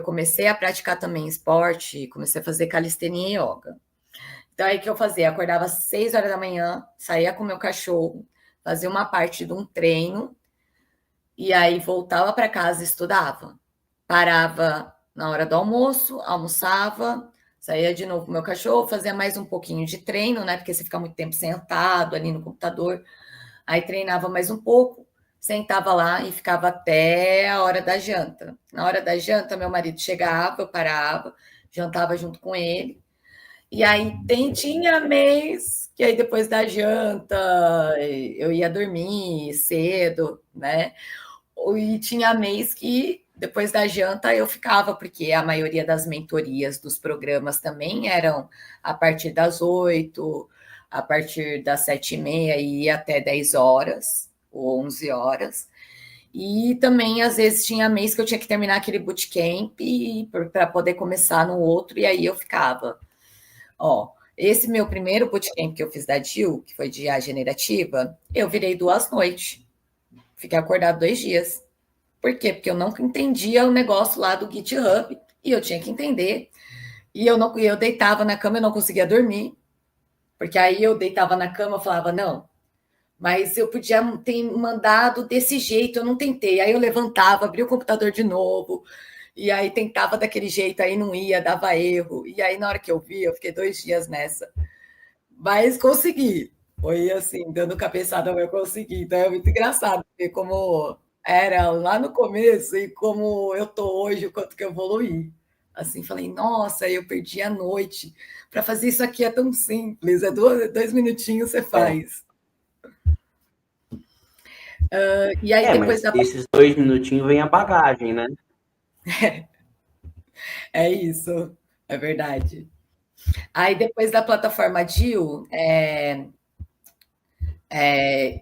comecei a praticar também esporte, comecei a fazer calistenia e yoga. Então, aí o que eu fazia? Eu acordava às 6 horas da manhã, saía com o meu cachorro, fazia uma parte de um treino, e aí voltava para casa e estudava. Parava na hora do almoço, almoçava, saía de novo com o meu cachorro, fazia mais um pouquinho de treino, né? Porque você fica muito tempo sentado ali no computador. Aí treinava mais um pouco, sentava lá e ficava até a hora da janta. Na hora da janta, meu marido chegava, eu parava, jantava junto com ele. E aí tinha mês que aí depois da janta eu ia dormir cedo, né? E tinha mês que depois da janta eu ficava, porque a maioria das mentorias dos programas também eram a partir das 8, a partir das 7h30 e ia até 10 horas ou 11 horas. E também, às vezes, tinha mês que eu tinha que terminar aquele bootcamp para poder começar no outro, e aí eu ficava. Ó, esse meu primeiro bootcamp que eu fiz da DIL, que foi de IA generativa, eu virei 2 noites. Fiquei acordado 2 dias. Por quê? Porque eu não entendia o negócio lá do GitHub e eu tinha que entender. E eu deitava na cama, eu não conseguia dormir, porque aí eu deitava na cama e falava, não, mas eu podia ter mandado desse jeito, eu não tentei. Aí eu levantava, abria o computador de novo, e aí tentava daquele jeito, aí não ia, dava erro. E aí na hora que eu vi, eu fiquei 2 dias nessa. Mas consegui. Foi assim, dando cabeçada, eu consegui. Então é muito engraçado ver como era lá no começo e como eu tô hoje, o quanto que eu evoluí. Assim, falei, nossa, eu perdi a noite. Para fazer isso aqui é tão simples, é 2 minutinhos você É, faz. E aí depois mas da. esses 2 minutinhos vem a bagagem, né? É isso, é verdade. Aí depois da plataforma DIL,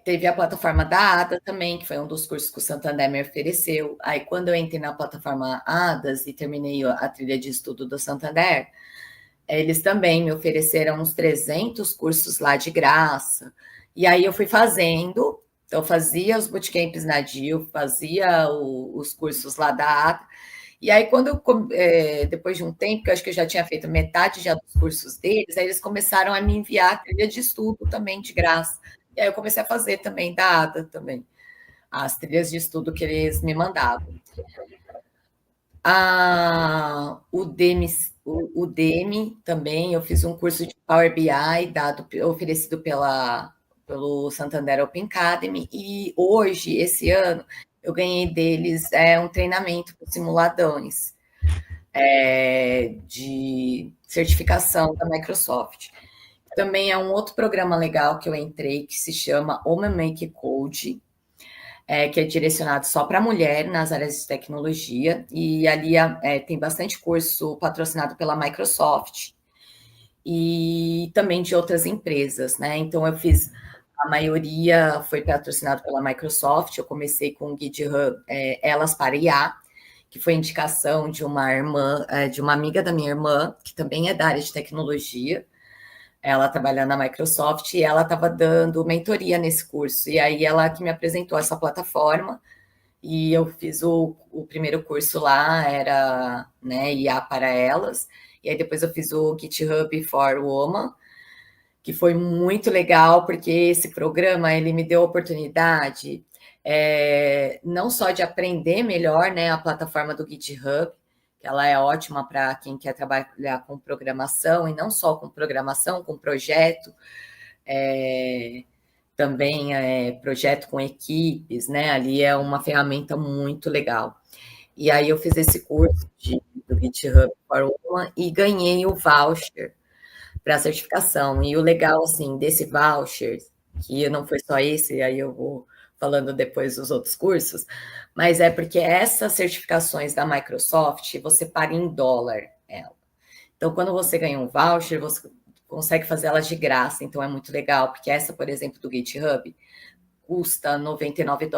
teve a plataforma da ADA também, que foi um dos cursos que o Santander me ofereceu. Aí, quando eu entrei na plataforma ADAS e terminei a trilha de estudo do Santander, eles também me ofereceram uns 300 cursos lá de graça. E aí eu fui fazendo, então fazia os bootcamps na DIL, fazia os cursos lá da ADA. E aí, depois de um tempo, que eu acho que eu já tinha feito metade já dos cursos deles, aí eles começaram a me enviar a trilha de estudo também de graça. E aí eu comecei a fazer também da ADA também, as trilhas de estudo que eles me mandavam. O Udemy também, eu fiz um curso de Power BI oferecido pelo Santander Open Academy, e hoje, esse ano, eu ganhei deles um treinamento com simuladores de certificação da Microsoft. Também é um outro programa legal que eu entrei, que se chama Woman Make Code, que é direcionado só para mulher nas áreas de tecnologia, e ali tem bastante curso patrocinado pela Microsoft e também de outras empresas, né? Então eu fiz, a maioria foi patrocinado pela Microsoft, eu comecei com o GitHub Elas para IA, que foi indicação de uma irmã, de uma amiga da minha irmã, que também é da área de tecnologia. Ela trabalha na Microsoft e ela estava dando mentoria nesse curso. E aí ela que me apresentou essa plataforma e eu fiz o primeiro curso lá, era, né, IA para elas. E aí depois eu fiz o GitHub for Woman, que foi muito legal, porque esse programa ele me deu a oportunidade não só de aprender melhor, né, a plataforma do GitHub, que ela é ótima para quem quer trabalhar com programação, e não só com programação, com projeto, também projeto com equipes, né, ali é uma ferramenta muito legal. E aí eu fiz esse curso do GitHub for Woman e ganhei o voucher para a certificação. E o legal, assim, desse voucher, que não foi só esse, aí eu vou falando depois dos outros cursos, mas é porque essas certificações da Microsoft, você paga em dólar ela. Então, quando você ganha um voucher, você consegue fazer elas de graça, então é muito legal, porque essa, por exemplo, do GitHub, custa US$ 99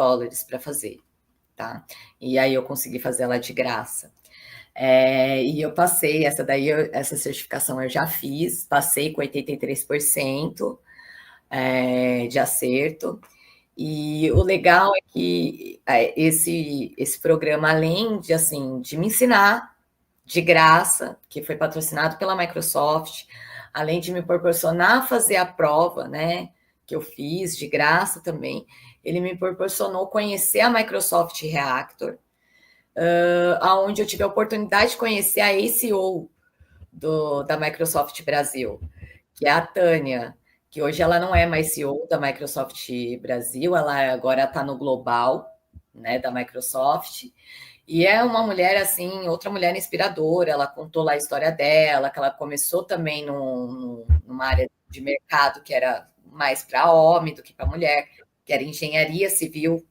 para fazer, tá? E aí eu consegui fazer ela de graça. E eu passei, essa certificação eu já fiz, passei com 83% de acerto. E o legal é que esse programa, além de, assim, de me ensinar de graça, que foi patrocinado pela Microsoft, além de me proporcionar fazer a prova, né, que eu fiz de graça também, ele me proporcionou conhecer a Microsoft Reactor, onde eu tive a oportunidade de conhecer a ACO da Microsoft Brasil, que é a Tânia. que hoje ela não é mais CEO da Microsoft Brasil, ela agora está no Global, né, da Microsoft, e é uma mulher, assim, outra mulher inspiradora, ela contou lá a história dela, que ela começou também numa área de mercado que era mais para homem do que para mulher, que era engenharia civil,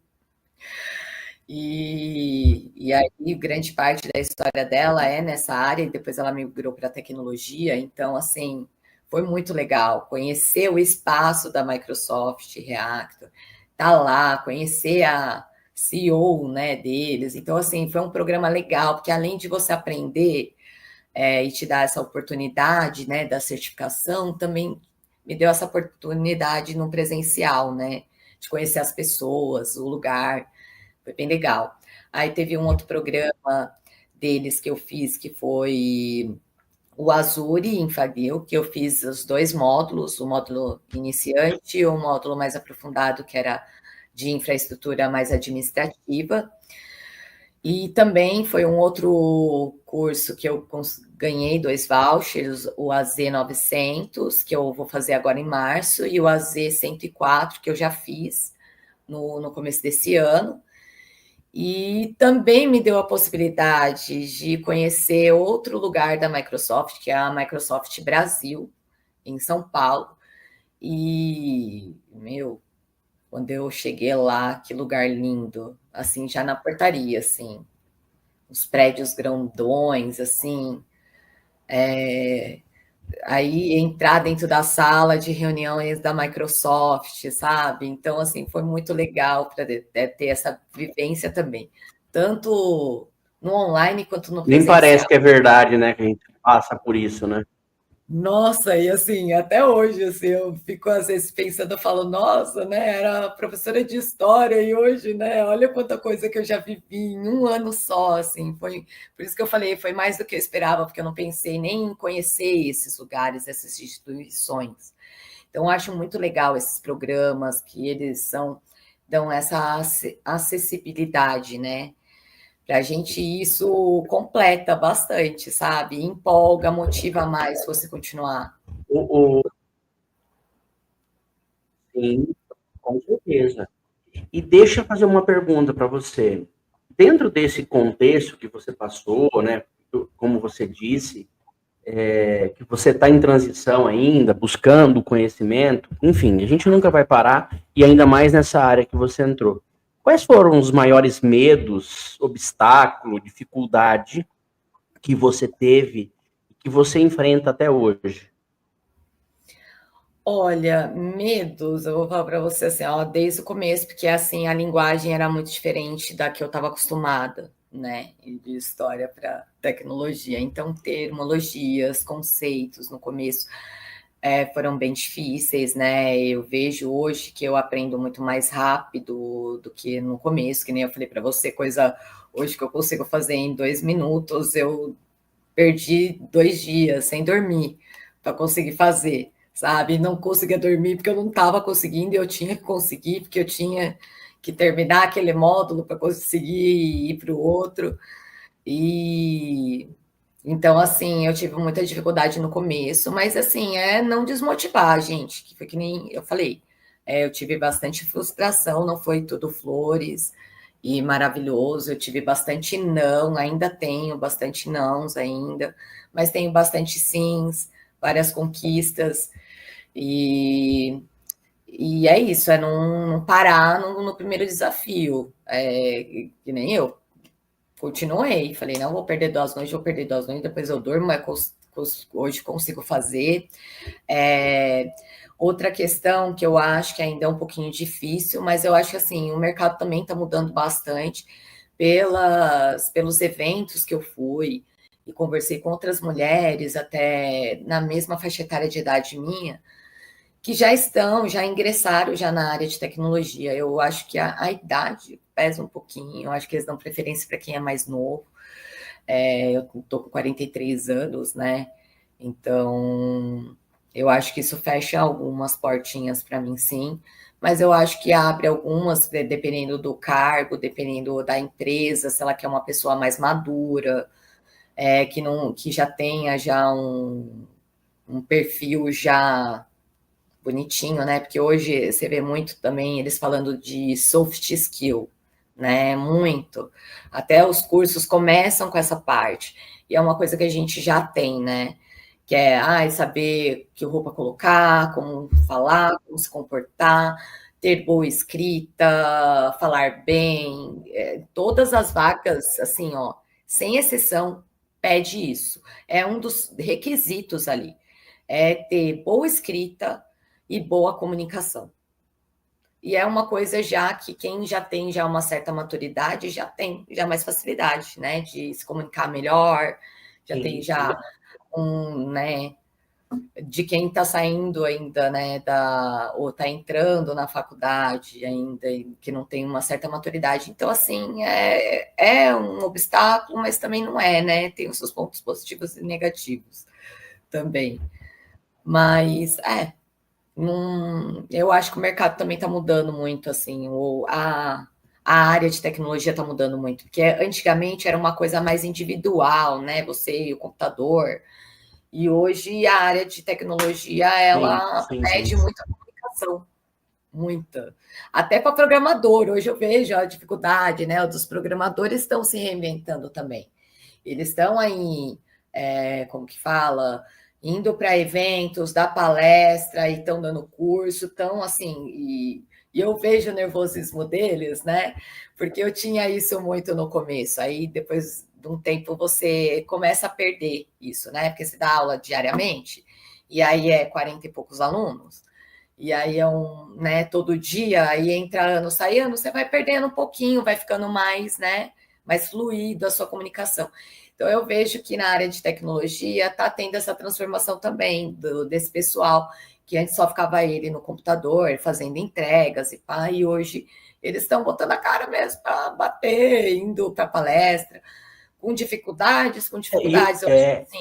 e aí grande parte da história dela é nessa área, e depois ela migrou para tecnologia, então, assim, foi muito legal conhecer o espaço da Microsoft Reactor, tá lá, conhecer a CEO, né, deles. Então, assim, foi um programa legal, porque além de você aprender e te dar essa oportunidade, né, da certificação, também me deu essa oportunidade no presencial, né, de conhecer as pessoas, o lugar, foi bem legal. Aí teve um outro programa deles que eu fiz, que foi o Azuri em Fagil, que eu fiz os dois módulos, o módulo iniciante e o módulo mais aprofundado, que era de infraestrutura mais administrativa. E também foi um outro curso que eu ganhei 2 vouchers, o AZ 900, que eu vou fazer agora em março, e o AZ 104, que eu já fiz no começo desse ano. E também me deu a possibilidade de conhecer outro lugar da Microsoft, que é a Microsoft Brasil, em São Paulo. E, meu, quando eu cheguei lá, que lugar lindo, assim, já na portaria, assim, os prédios grandões, assim, aí entrar dentro da sala de reuniões da Microsoft, sabe? Então, assim, foi muito legal para ter essa vivência também, tanto no online quanto no Nem parece presencial. que é verdade, né, que a gente passa por isso, né? Nossa, e assim, até hoje, assim, eu fico às vezes pensando, eu falo, nossa, né, era professora de história e hoje, né, olha quanta coisa que eu já vivi em um ano só, assim, foi, por isso que eu falei, foi mais do que eu esperava, porque eu não pensei nem em conhecer esses lugares, essas instituições. Então, eu acho muito legal esses programas que eles dão essa acessibilidade, né, para a gente isso completa bastante, sabe? Empolga, motiva mais você continuar. O, sim, com certeza. E deixa eu fazer uma pergunta para você. Dentro desse contexto que você passou, né, como você disse, que você está em transição ainda, buscando conhecimento, enfim, a gente nunca vai parar, e ainda mais nessa área que você entrou. Quais foram os maiores medos, obstáculo, dificuldade que você teve e que você enfrenta até hoje? Olha, medos, eu vou falar para você assim, ó, desde o começo, porque assim, a linguagem era muito diferente da que eu estava acostumada, né? De história para tecnologia. Então, termologias, conceitos no começo foram bem difíceis, né? Eu vejo hoje que eu aprendo muito mais rápido do que no começo, que nem eu falei para você, coisa hoje que eu consigo fazer em 2 minutos, eu perdi 2 dias sem dormir para conseguir fazer, sabe? Não conseguia dormir porque eu não estava conseguindo e eu tinha que conseguir, porque eu tinha que terminar aquele módulo para conseguir ir para o outro. E então, assim, eu tive muita dificuldade no começo, mas assim, não desmotivar, gente, que foi que nem eu falei. Eu tive bastante frustração, não foi tudo flores e maravilhoso. Eu tive bastante não, ainda tenho bastante nãos ainda, mas tenho bastante sims, várias conquistas, e, e é isso, é não parar no primeiro desafio. Que nem eu, continuei, falei, não vou perder 2 noites, vou perder 2 noites, depois eu durmo, mas hoje consigo fazer. É, outra questão que eu acho que ainda é um pouquinho difícil, mas eu acho que assim, o mercado também está mudando bastante pelos eventos que eu fui e conversei com outras mulheres, até na mesma faixa etária de idade minha, que já ingressaram já na área de tecnologia. Eu acho que a idade pesa um pouquinho, eu acho que eles dão preferência para quem é mais novo. Eu estou com 43 anos, né? Então, eu acho que isso fecha algumas portinhas para mim, sim. Mas eu acho que abre algumas, dependendo do cargo, dependendo da empresa, se ela quer uma pessoa mais madura, que já tenha já um perfil já, bonitinho, né? Porque hoje você vê muito também eles falando de soft skill, né? Muito. Até os cursos começam com essa parte. E é uma coisa que a gente já tem, né? Que é saber que roupa colocar, como falar, como se comportar, ter boa escrita, falar bem. Todas as vagas, assim, ó, sem exceção, pede isso. É um dos requisitos ali. É ter boa escrita e boa comunicação. E é uma coisa já que quem já tem já uma certa maturidade já tem já mais facilidade, né, de se comunicar melhor, já tem já né, de quem está saindo ainda, né, ou está entrando na faculdade ainda, que não tem uma certa maturidade. Então, assim, é um obstáculo, mas também não é, né? Tem os seus pontos positivos e negativos também. Mas, eu acho que o mercado também está mudando muito, assim, a área de tecnologia está mudando muito, porque antigamente era uma coisa mais individual, né? Você e o computador, e hoje a área de tecnologia, ela pede muita comunicação, muita. Até para programador, hoje eu vejo a dificuldade, né? Os programadores estão se reinventando também. Eles estão aí, como que fala, indo para eventos, dar palestra, e estão dando curso, estão assim, e eu vejo o nervosismo deles, né? Porque eu tinha isso muito no começo, aí depois de um tempo você começa a perder isso, né? Porque você dá aula diariamente, e aí 40 e poucos alunos, e aí né, todo dia, aí entra ano, sai ano, você vai perdendo um pouquinho, vai ficando mais, né, mais fluido a sua comunicação. Então, eu vejo que na área de tecnologia está tendo essa transformação também desse pessoal, que antes só ficava ele no computador, fazendo entregas e pá, e hoje eles estão botando a cara mesmo para bater, indo para palestra, com dificuldades. Eu acho assim,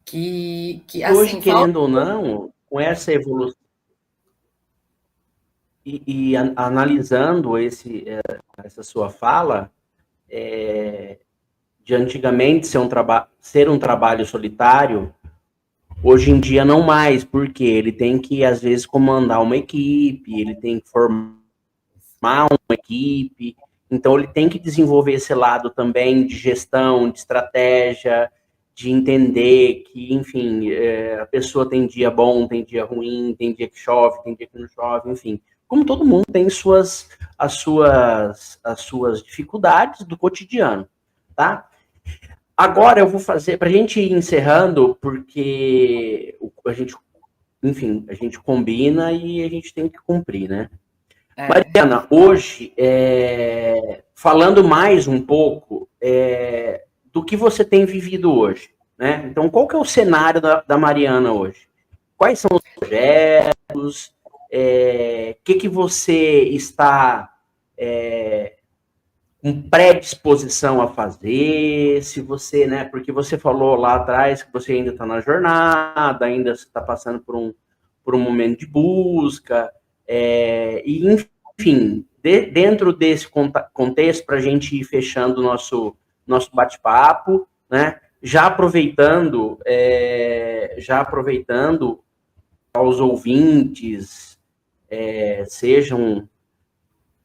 que hoje, assim, querendo ou não, com essa evolução e analisando essa sua fala, de antigamente ser um trabalho solitário, hoje em dia não mais, porque ele tem que, às vezes, comandar uma equipe, ele tem que formar uma equipe, então ele tem que desenvolver esse lado também de gestão, de estratégia, de entender que, enfim, a pessoa tem dia bom, tem dia ruim, tem dia que chove, tem dia que não chove, enfim. Como todo mundo tem as suas dificuldades do cotidiano, tá? Agora eu vou fazer, para a gente ir encerrando, porque a gente combina e a gente tem que cumprir, né? Mariana, hoje, falando mais um pouco do que você tem vivido hoje, né? Então, qual que é o cenário da Mariana hoje? Quais são os projetos? Que você está com predisposição a fazer? Se você, né? Porque você falou lá atrás que você ainda está na jornada, ainda está passando por um momento de busca, e enfim, dentro desse contexto, para a gente ir fechando o nosso bate-papo, né? Já aproveitando aos ouvintes, sejam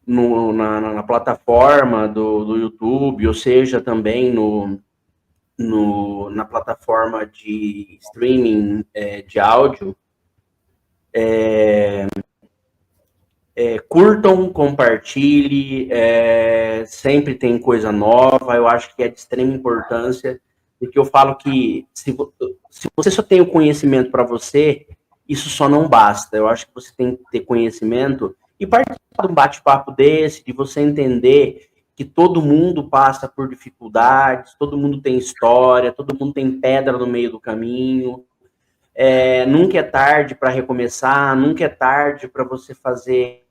na plataforma do YouTube, ou seja, também na plataforma de streaming de áudio, curtam, compartilhe, sempre tem coisa nova, eu acho que é de extrema importância, porque eu falo que se você só tem o conhecimento para você, isso só não basta, eu acho que você tem que ter conhecimento e participar de um bate-papo desse, de você entender que todo mundo passa por dificuldades, todo mundo tem história, todo mundo tem pedra no meio do caminho, nunca é tarde para recomeçar, nunca é tarde para você fazer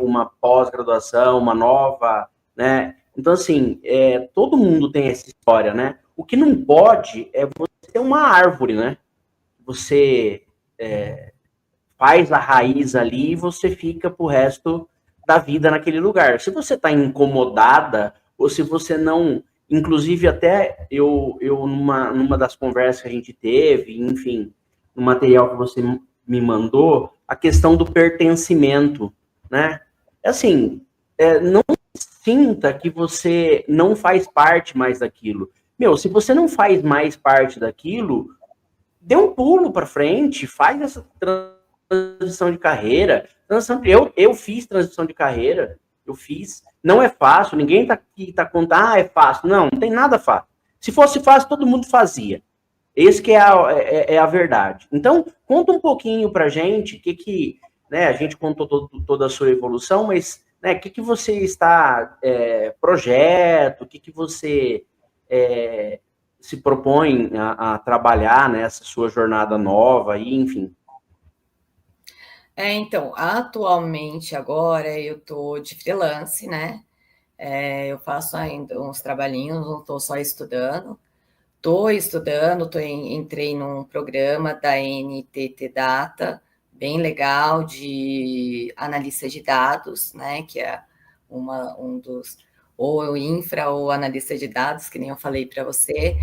uma pós-graduação, uma nova, né? Então, assim, todo mundo tem essa história, né? O que não pode é você ter uma árvore, né? Você faz a raiz ali e você fica pro resto da vida naquele lugar. Se você está incomodada, ou se você não... Inclusive, até eu numa das conversas que a gente teve, enfim, no material que você me mandou, a questão do pertencimento, né? Assim, não sinta que você não faz parte mais daquilo. Meu, se você não faz mais parte daquilo, dê um pulo para frente, faz essa transição de carreira. Eu fiz transição de carreira, eu fiz. Não é fácil, ninguém tá aqui tá contando, é fácil. Não, não tem nada fácil. Se fosse fácil, todo mundo fazia. Esse que é a verdade. Então, conta um pouquinho pra gente, né, a gente contou toda a sua evolução, mas, né, que você está, projeto, que você é, se propõe a trabalhar nessa sua jornada nova, e enfim. Então, atualmente agora eu tô de freelance, né? Eu faço ainda uns trabalhinhos, não estou só estudando. Estou estudando, entrei num programa da NTT Data, bem legal, de analista de dados, né? Que é um dos, ou infra ou analista de dados, que nem eu falei para você.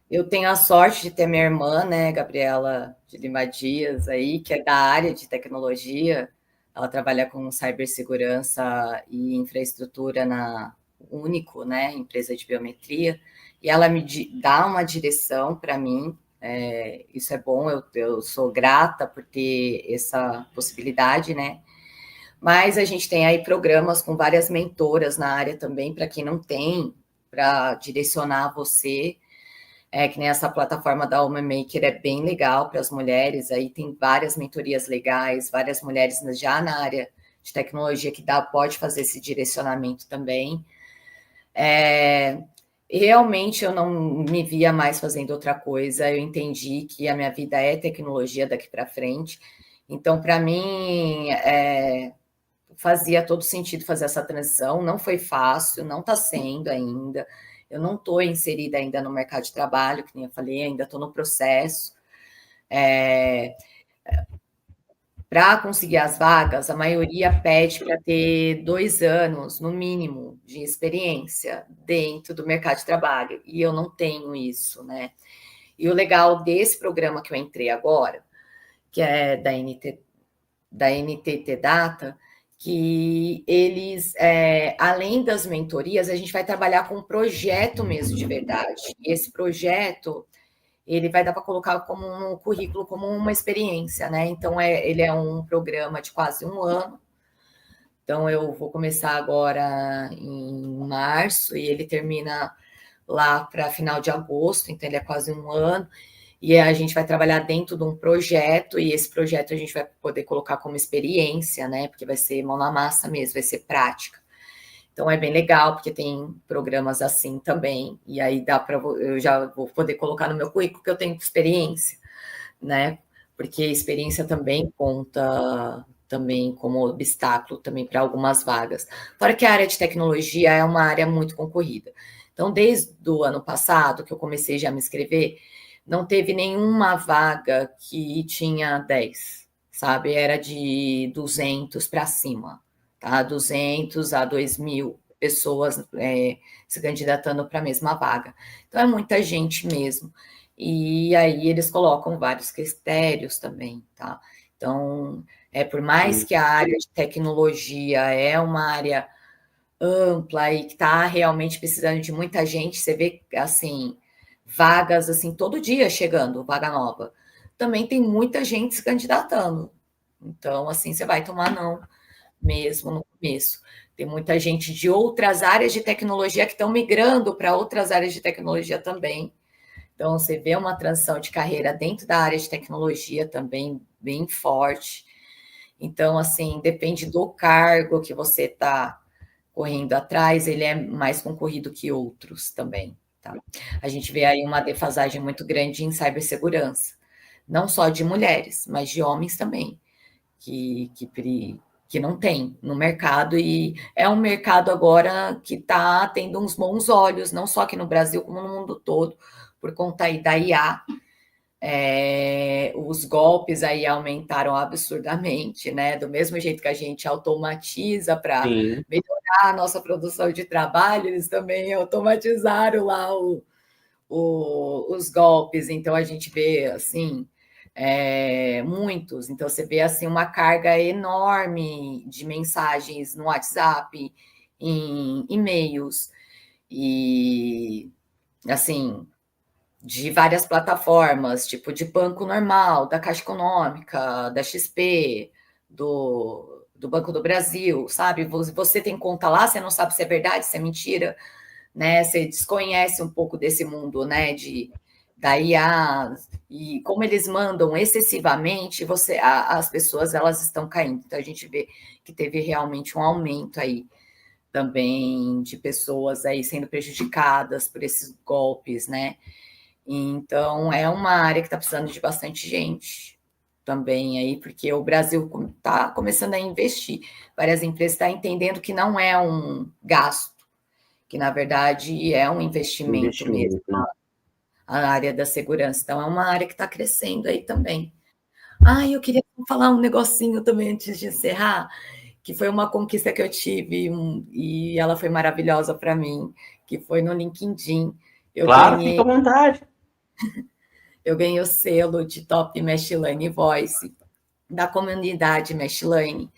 Eu tenho a sorte de ter minha irmã, né, Gabriela de Lima Dias, aí, que é da área de tecnologia. Ela trabalha com cibersegurança e infraestrutura na Único, né, empresa de biometria, e ela me dá uma direção para mim. Isso é bom, eu sou grata por ter essa possibilidade, né? Mas a gente tem aí programas com várias mentoras na área também, para quem não tem, para direcionar você. Que nem essa plataforma da Woman Maker é bem legal para as mulheres, aí tem várias mentorias legais, várias mulheres já na área de tecnologia que pode fazer esse direcionamento também. Realmente eu não me via mais fazendo outra coisa, eu entendi que a minha vida é tecnologia daqui para frente, então para mim fazia todo sentido fazer essa transição, não foi fácil, não está sendo ainda, eu não estou inserida ainda no mercado de trabalho, que nem eu falei, ainda estou no processo. Para conseguir as vagas, a maioria pede para ter 2 anos, no mínimo, de experiência dentro do mercado de trabalho, e eu não tenho isso, né? E o legal desse programa que eu entrei agora, que é da NTT Data, que eles, além das mentorias, a gente vai trabalhar com um projeto mesmo de verdade. E esse projeto, ele vai dar para colocar como um currículo, como uma experiência, né? Então, ele é um programa de quase 1 ano. Então, eu vou começar agora em março e ele termina lá para final de agosto, então ele é quase 1 ano. E a gente vai trabalhar dentro de um projeto, e esse projeto a gente vai poder colocar como experiência, né? Porque vai ser mão na massa mesmo, vai ser prática. Então é bem legal, porque tem programas assim também, e aí eu já vou poder colocar no meu currículo que eu tenho experiência, né? Porque experiência também conta também como obstáculo também para algumas vagas. Fora que a área de tecnologia é uma área muito concorrida. Então, desde o ano passado, que eu comecei já a me inscrever, não teve nenhuma vaga que tinha 10, sabe? Era de 200 para cima, tá? 200 a 2.000 pessoas se candidatando para a mesma vaga. Então, é muita gente mesmo. E aí eles colocam vários critérios também, tá? Então, por mais que a área de tecnologia é uma área ampla e que está realmente precisando de muita gente, você vê, assim, vagas, assim, todo dia chegando, vaga nova. Também tem muita gente se candidatando. Então, assim, você vai tomar não mesmo no começo. Tem muita gente de outras áreas de tecnologia que estão migrando para outras áreas de tecnologia também. Então, você vê uma transição de carreira dentro da área de tecnologia também bem forte. Então, assim, depende do cargo que você está correndo atrás, ele é mais concorrido que outros também, tá? A gente vê aí uma defasagem muito grande em cibersegurança, não só de mulheres, mas de homens também, que não tem no mercado, e é um mercado agora que está tendo uns bons olhos, não só aqui no Brasil, como no mundo todo, por conta aí da IA. Os golpes aí aumentaram absurdamente, né? Do mesmo jeito que a gente automatiza para melhorar a nossa produção de trabalho, eles também automatizaram lá os golpes, então a gente vê assim muitos, então você vê assim uma carga enorme de mensagens no WhatsApp, em e-mails e assim de várias plataformas, tipo de banco normal, da Caixa Econômica, da XP, do Banco do Brasil, sabe? Você tem conta lá, você não sabe se é verdade, se é mentira, né? Você desconhece um pouco desse mundo, né? Da IA e como eles mandam excessivamente, as pessoas elas estão caindo. Então a gente vê que teve realmente um aumento aí também de pessoas aí sendo prejudicadas por esses golpes, né? Então é uma área que está precisando de bastante gente também aí, porque o Brasil está começando a investir. Várias empresas estão entendendo que não é um gasto, que na verdade é um investimento mesmo, Né? a área da segurança. Então, é uma área que está crescendo aí também. Eu queria falar um negocinho também antes de encerrar, que foi uma conquista que eu tive e ela foi maravilhosa para mim, que foi no LinkedIn. Claro, fica à vontade. Eu ganhei o selo de Top Machine Voice da comunidade Machine.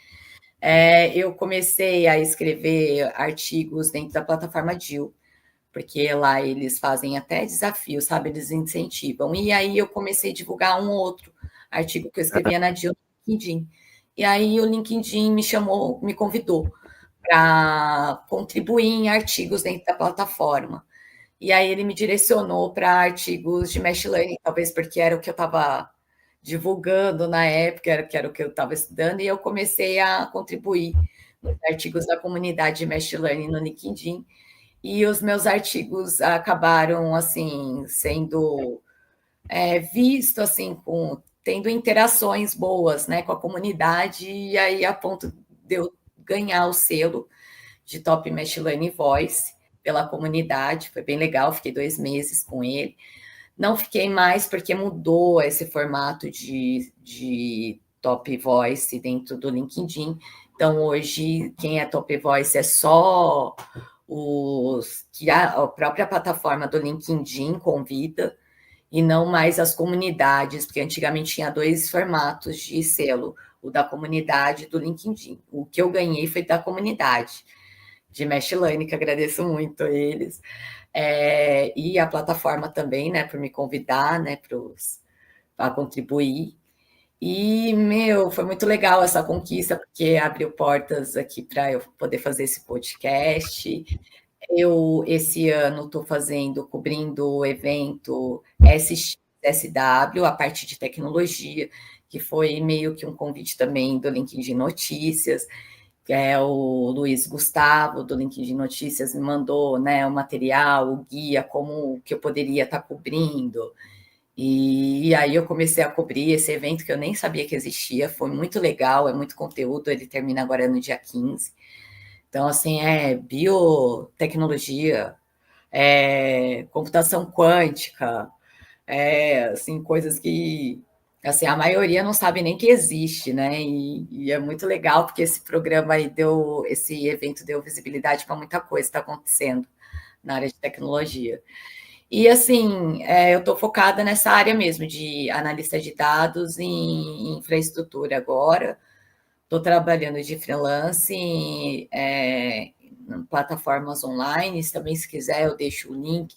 Eu comecei a escrever artigos dentro da plataforma DIL, porque lá eles fazem até desafios, sabe? Eles incentivam. E aí eu comecei a divulgar um outro artigo que eu escrevia na DIL no LinkedIn. E aí o LinkedIn me chamou, me convidou para contribuir em artigos dentro da plataforma. E aí ele me direcionou para artigos de machine learning, talvez porque era o que eu estava divulgando na época, era o que eu estava estudando, e eu comecei a contribuir nos artigos da comunidade de machine learning no LinkedIn. E os meus artigos acabaram assim sendo vistos assim tendo interações boas, né, com a comunidade, e aí a ponto de eu ganhar o selo de Top Machine Learning Voice pela comunidade. Foi bem legal, fiquei 2 meses com ele. Não fiquei mais porque mudou esse formato de Top Voice dentro do LinkedIn. Então, hoje, quem é Top Voice é só os que a própria plataforma do LinkedIn convida, e não mais as comunidades, porque antigamente tinha 2 formatos de selo, o da comunidade e do LinkedIn. O que eu ganhei foi da comunidade de Machine Learning, que agradeço muito a eles, e a plataforma também, né, por me convidar, né, para contribuir. E, foi muito legal essa conquista, porque abriu portas aqui para eu poder fazer esse podcast. Eu, esse ano, estou cobrindo o evento SXSW, a parte de tecnologia, que foi meio que um convite também do LinkedIn Notícias, que é o Luiz Gustavo, do LinkedIn Notícias, me mandou, né, o material, o guia, como que eu poderia estar cobrindo. E aí eu comecei a cobrir esse evento que eu nem sabia que existia, foi muito legal, é muito conteúdo, ele termina agora no dia 15. Então, assim, biotecnologia, computação quântica, assim, coisas que assim, a maioria não sabe nem que existe, né? E é muito legal porque esse programa aí esse evento deu visibilidade para muita coisa que está acontecendo na área de tecnologia. E assim, eu estou focada nessa área mesmo de analista de dados em infraestrutura agora. Estou trabalhando de freelance em plataformas online. Também, se quiser, eu deixo o link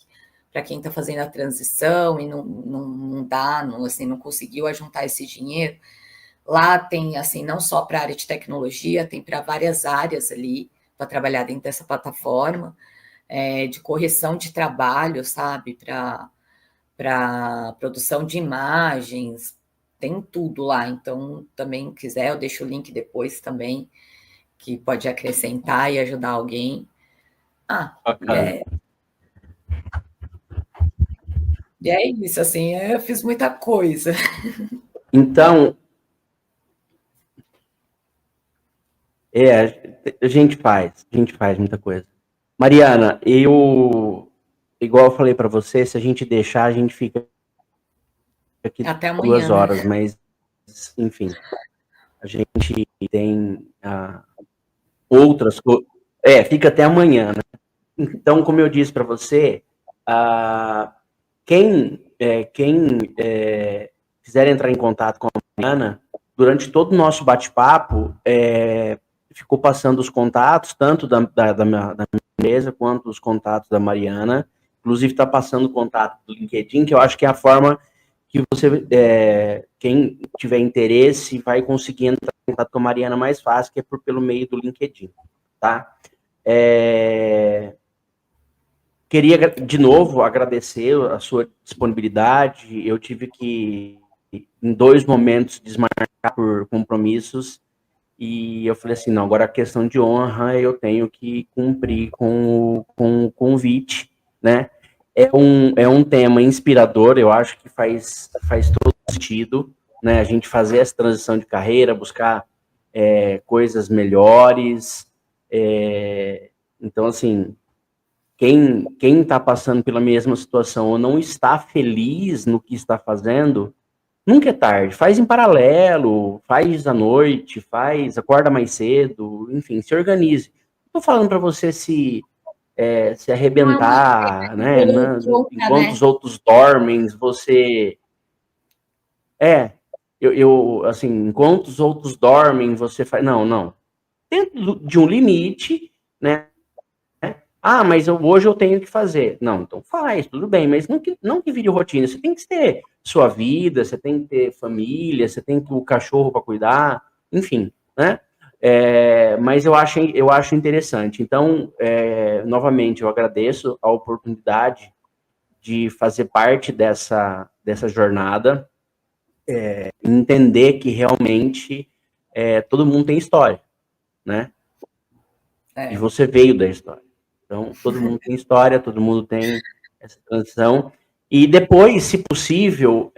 para quem está fazendo a transição e não dá, assim, não conseguiu ajuntar esse dinheiro. Lá tem, assim, não só para a área de tecnologia, tem para várias áreas ali, para trabalhar dentro dessa plataforma, de correção de trabalho, sabe, para produção de imagens, tem tudo lá. Então, também quiser, eu deixo o link depois também, que pode acrescentar e ajudar alguém. E é isso, assim, eu fiz muita coisa. Então, a gente faz muita coisa. Mariana, igual eu falei para você, se a gente deixar, a gente fica aqui Até 2 amanhã, né? horas, mas, enfim, a gente tem outras coisas. Fica até amanhã, né? Então, como eu disse para você, quem quiser entrar em contato com a Mariana, durante todo o nosso bate-papo, ficou passando os contatos, tanto da minha empresa, quanto os contatos da Mariana. Inclusive, está passando o contato do LinkedIn, que eu acho que é a forma que você, quem tiver interesse, vai conseguir entrar em contato com a Mariana mais fácil, que é pelo meio do LinkedIn, tá? Queria, de novo, agradecer a sua disponibilidade. Eu tive que, em 2 momentos, desmarcar por compromissos, e eu falei assim, não, agora a questão de honra eu tenho que cumprir com o convite, né? É um tema inspirador, eu acho que faz todo sentido, né? A gente fazer essa transição de carreira, buscar coisas melhores. Então, assim, quem está passando pela mesma situação ou não está feliz no que está fazendo, nunca é tarde. Faz em paralelo, faz à noite, acorda mais cedo, enfim, se organize. Estou falando para você se Não é uma receita arrebentar, de né? bolo pronta, Enquanto né? os outros dormem, você assim, enquanto os outros dormem, você faz. Não. Dentro de um limite, né? Ah, mas hoje eu tenho que fazer. Não, então faz, tudo bem, mas não que vire rotina. Você tem que ter sua vida, você tem que ter família, você tem que ter o cachorro para cuidar, enfim, né? Mas eu acho interessante. Então, novamente, eu agradeço a oportunidade de fazer parte dessa jornada, entender que realmente todo mundo tem história, né? E você veio da história. Então, todo mundo tem história, todo mundo tem essa transição. E depois, se possível,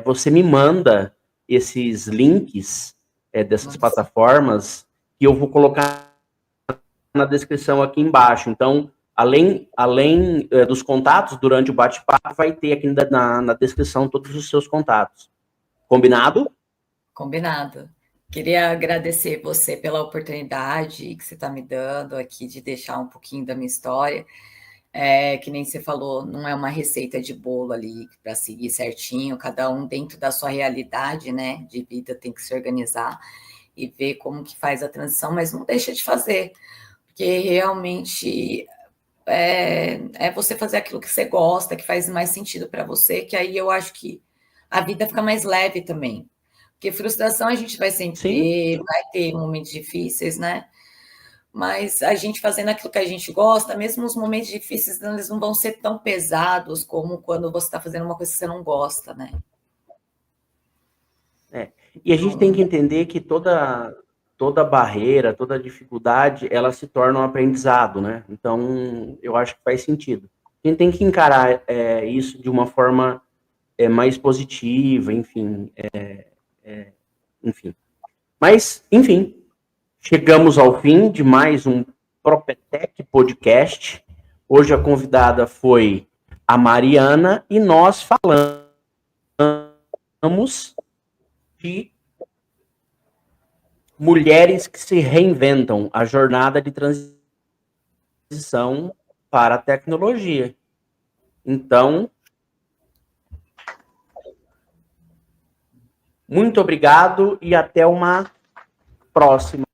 você me manda esses links dessas plataformas que eu vou colocar na descrição aqui embaixo. Então, além dos contatos durante o bate-papo, vai ter aqui na descrição todos os seus contatos. Combinado? Combinado. Queria agradecer você pela oportunidade que você está me dando aqui de deixar um pouquinho da minha história. Que nem você falou, não é uma receita de bolo ali para seguir certinho, cada um dentro da sua realidade, né, de vida tem que se organizar e ver como que faz a transição, mas não deixa de fazer, porque realmente é você fazer aquilo que você gosta, que faz mais sentido para você, que aí eu acho que a vida fica mais leve também. Porque frustração a gente vai sempre Sim. ter, vai ter momentos difíceis, né? Mas a gente fazendo aquilo que a gente gosta, mesmo os momentos difíceis, eles não vão ser tão pesados como quando você está fazendo uma coisa que você não gosta, né? E a gente tem que entender que toda barreira, toda dificuldade, ela se torna um aprendizado, né? Então, eu acho que faz sentido. A gente tem que encarar isso de uma forma mais positiva, enfim. Enfim. Mas, enfim, chegamos ao fim de mais um Propetec Podcast. Hoje a convidada foi a Mariana e nós falamos de mulheres que se reinventam, a jornada de transição para a tecnologia. Então, muito obrigado e até uma próxima.